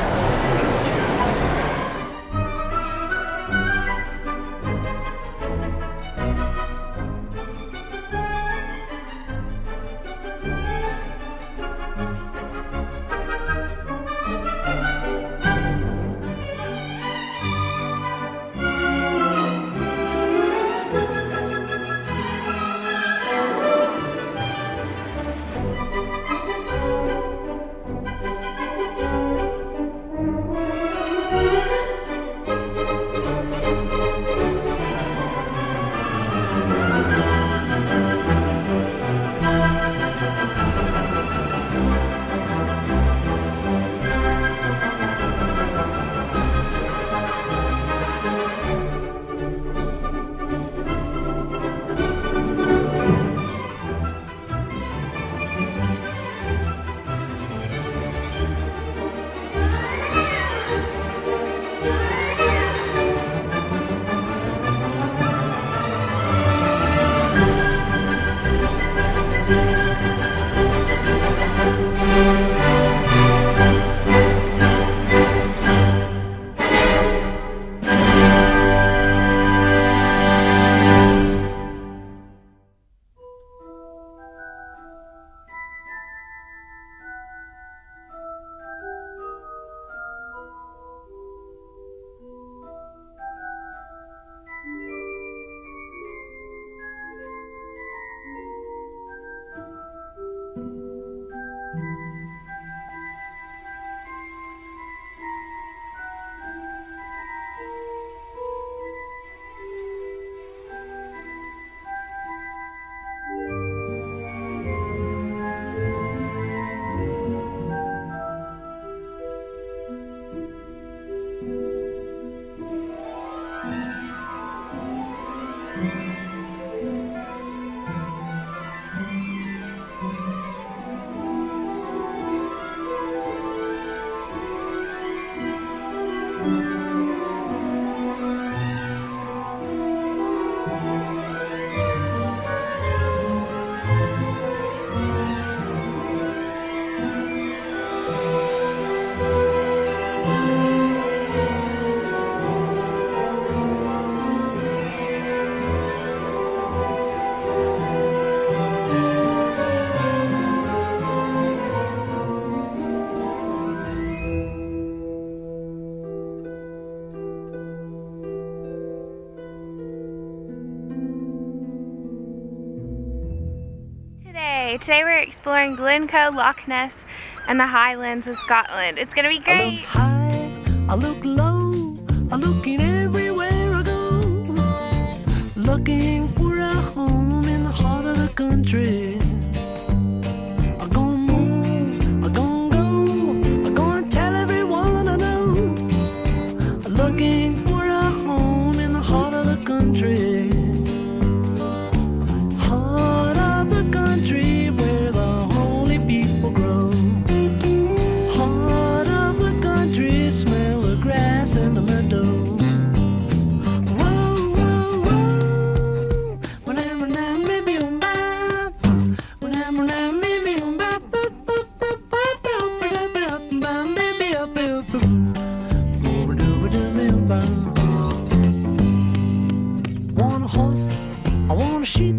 Today we're exploring Glencoe, Loch Ness, and the Highlands of Scotland. It's gonna be great. I look high, I look low, I'm looking everywhere I go, looking for a home in the heart of the country. I'm gonna move, I'm gonna go, I'm gonna tell everyone I know, I'm looking for a home in the heart of the country. Heart of the country where the holy people grow. Heart of the country, smell the grass and the meadow. Whoa, whoa, whoa. Whenever now, maybe I'm back. Whenever now, maybe I'm back. Want a horse, I want a sheep,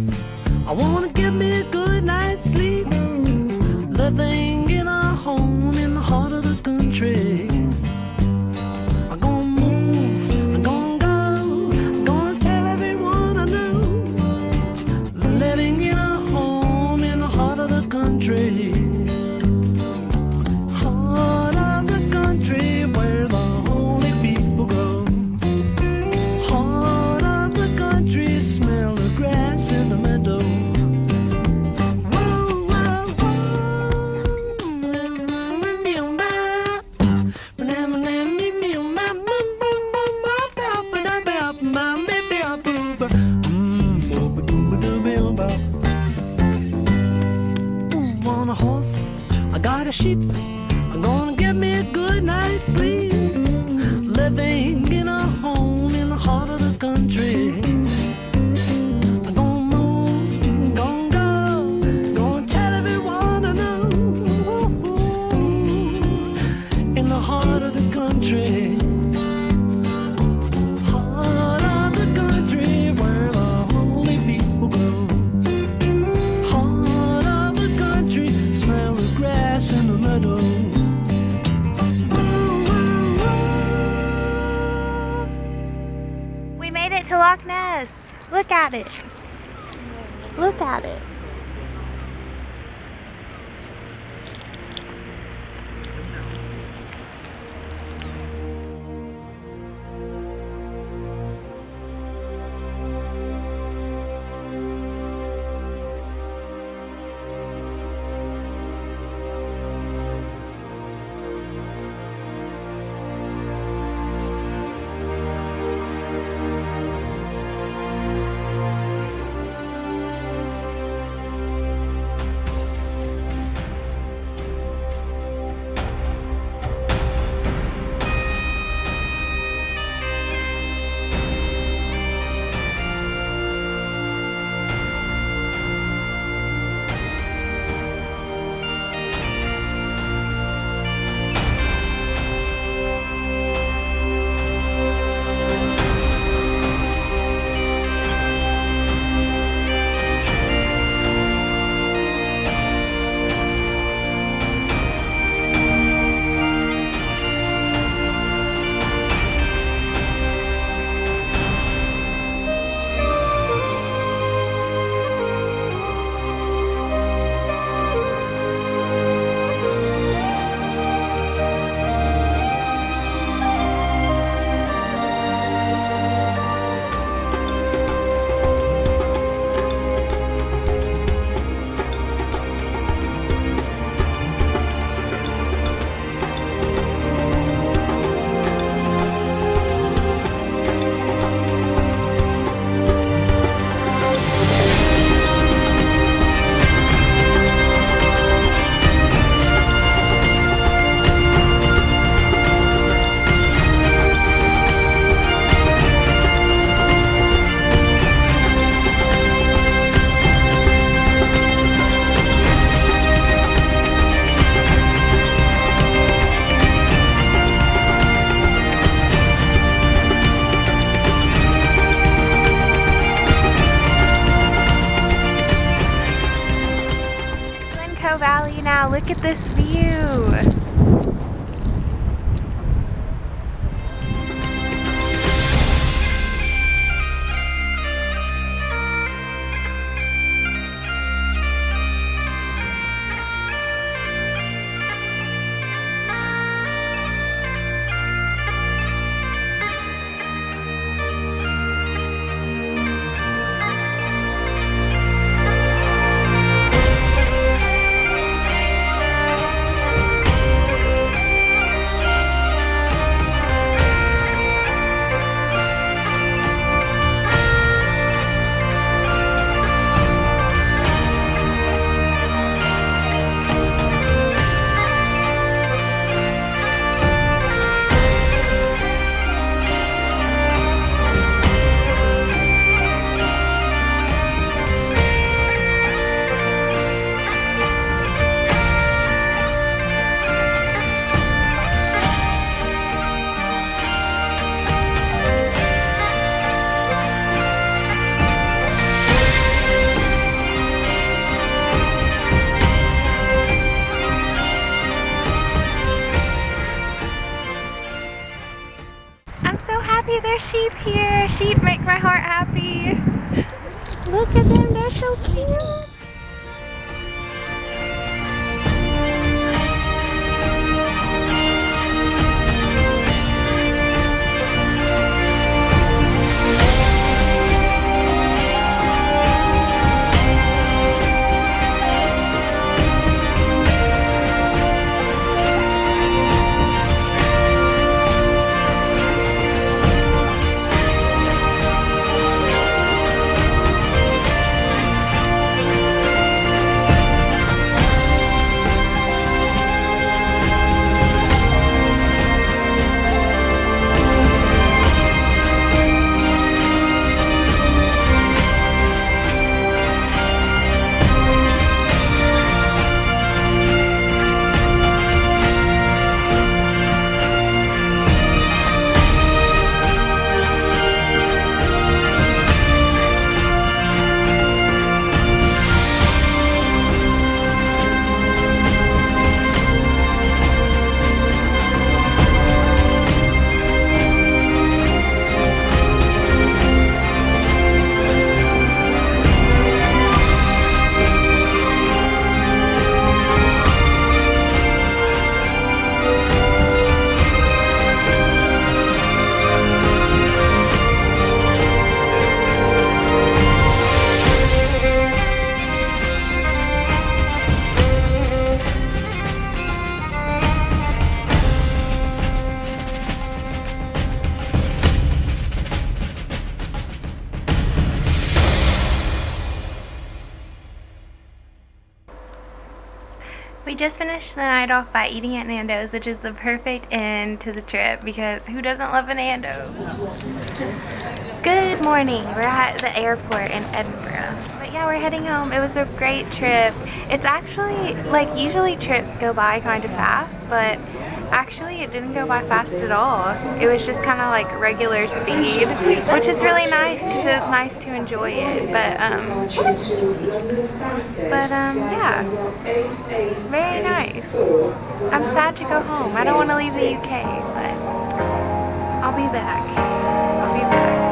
I want to give me a good night's sleep, living in a home in the heart of the country. I'm gonna move, I'm gonna go, I'm gonna tell everyone I know, living in a home in the heart of the country. Heart of the country where the holy people grow. Heart of the country, smell the grass in the meadow. Want a horse, I got a sheep, I'm gonna get me a good night's sleep, living in a home in the heart of the country. Gonna move, gonna go, gonna tell everyone I know. In the heart of the country. Heart of the country where the holy people go. Heart of the country, smell the grass in the meadow. We made it to Loch Ness. Look at it. Look at it. Valley now. Look at this view. I'm so happy there's sheep here. Sheep make my heart happy. Look at them, they're so cute. We just finished the night off by eating at Nando's, which is the perfect end to the trip because who doesn't love a Nando's? Good morning. We're at the airport in Edinburgh. But yeah, we're heading home. It was a great trip. It's actually, like, usually trips go by kind of fast, but actually it didn't go by fast at all. It was just kind of like regular speed, which is really nice because it was nice to enjoy it. But yeah, very nice. I'm sad to go home. I don't want to leave the UK, but I'll be back. I'll be back.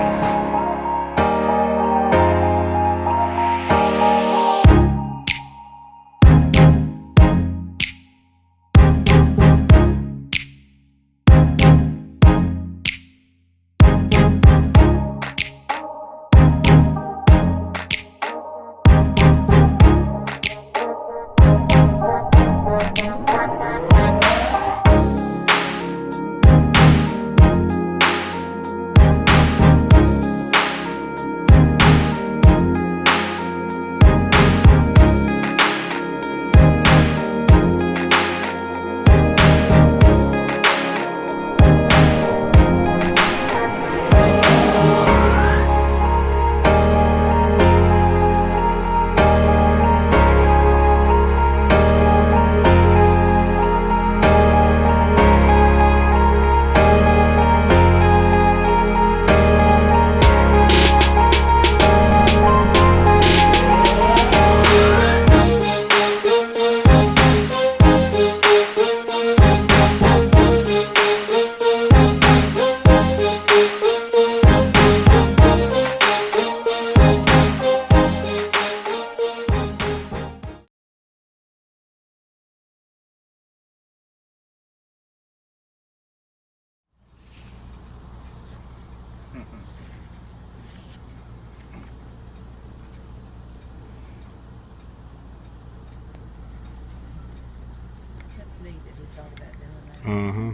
Mm-hmm.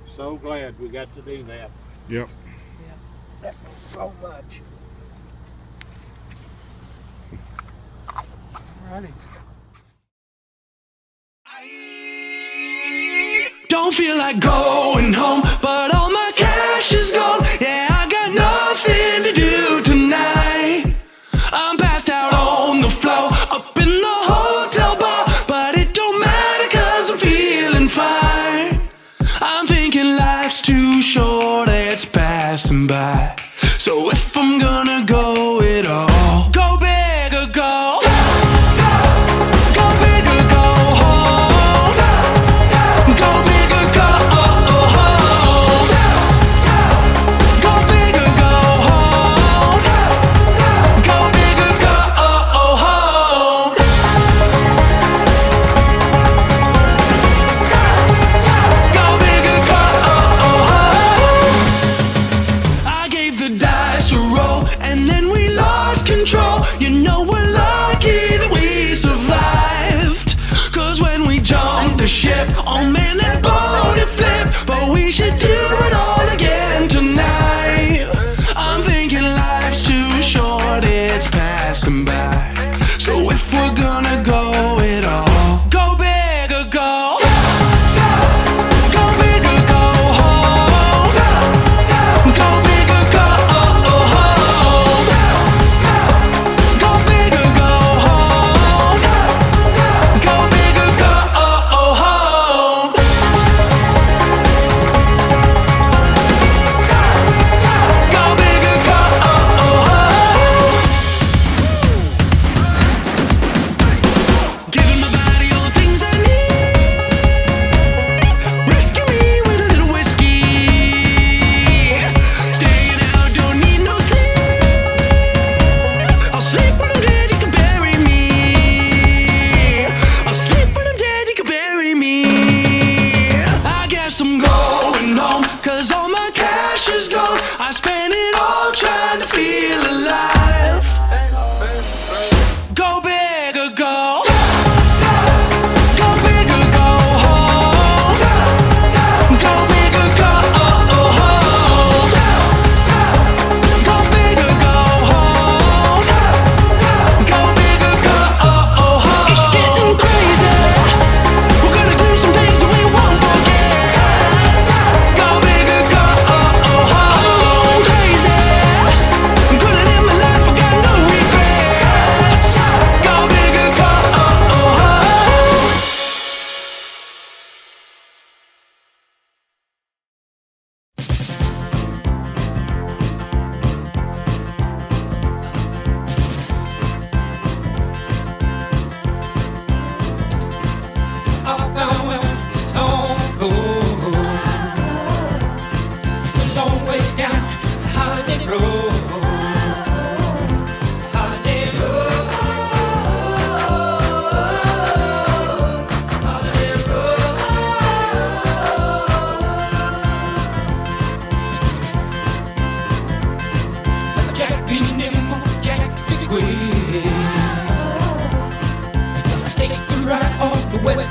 So glad we got to do that. Yep. That means so much. Alrighty. Don't feel like going home, but all my cash is gone. Yeah, I got nothing to do tonight. I'm passed out on the floor, up in the hotel bar, but it don't matter 'cause I'm feeling fine. I'm thinking life's too short, it's passing by. So if I'm gonna go it all, go big or go. Go big or go home. Go big or go home. Go big or go home. Go big or go home. Go big or go home. I gave the dice a roll and then we lost control. You know we're lucky that we survived. 'Cause when we jumped the ship, oh man, that boat it flipped. But we should do it all again tonight. I'm thinking life's too short, it's passing by. So if we're gonna go it all, go big or go. Go big or go home. Go big or go home. Go big or go home. Go big or go home. Go big or go home.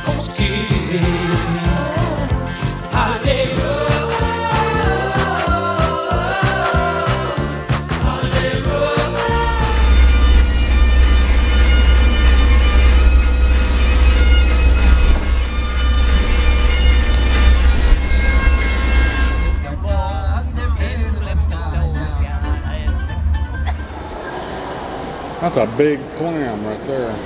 so scared. Holiday road, holiday road. That's a big clam right there.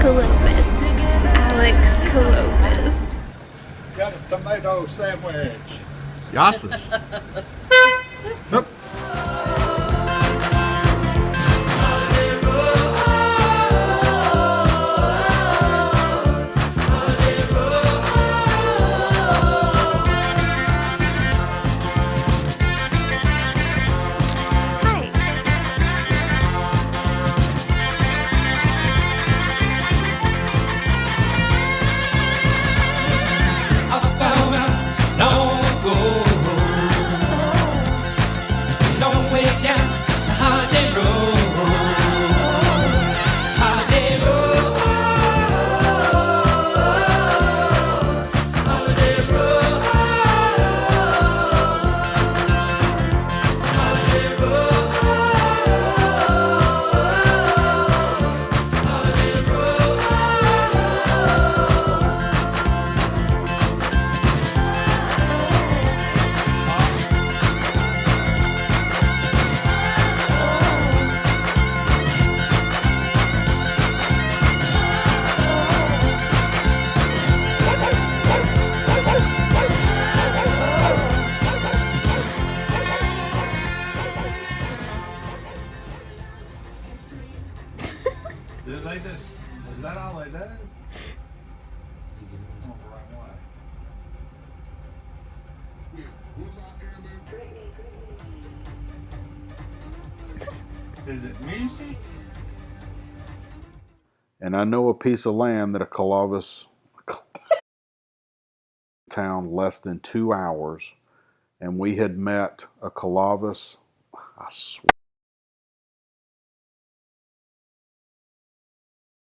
Columbus. Alex Columbus. Got a tomato sandwich. Yasses. Nope. Did they just, is that all they do? Is it music? And I know a piece of land that a Columbus town less than 2 hours, and we had met a Columbus, I swear.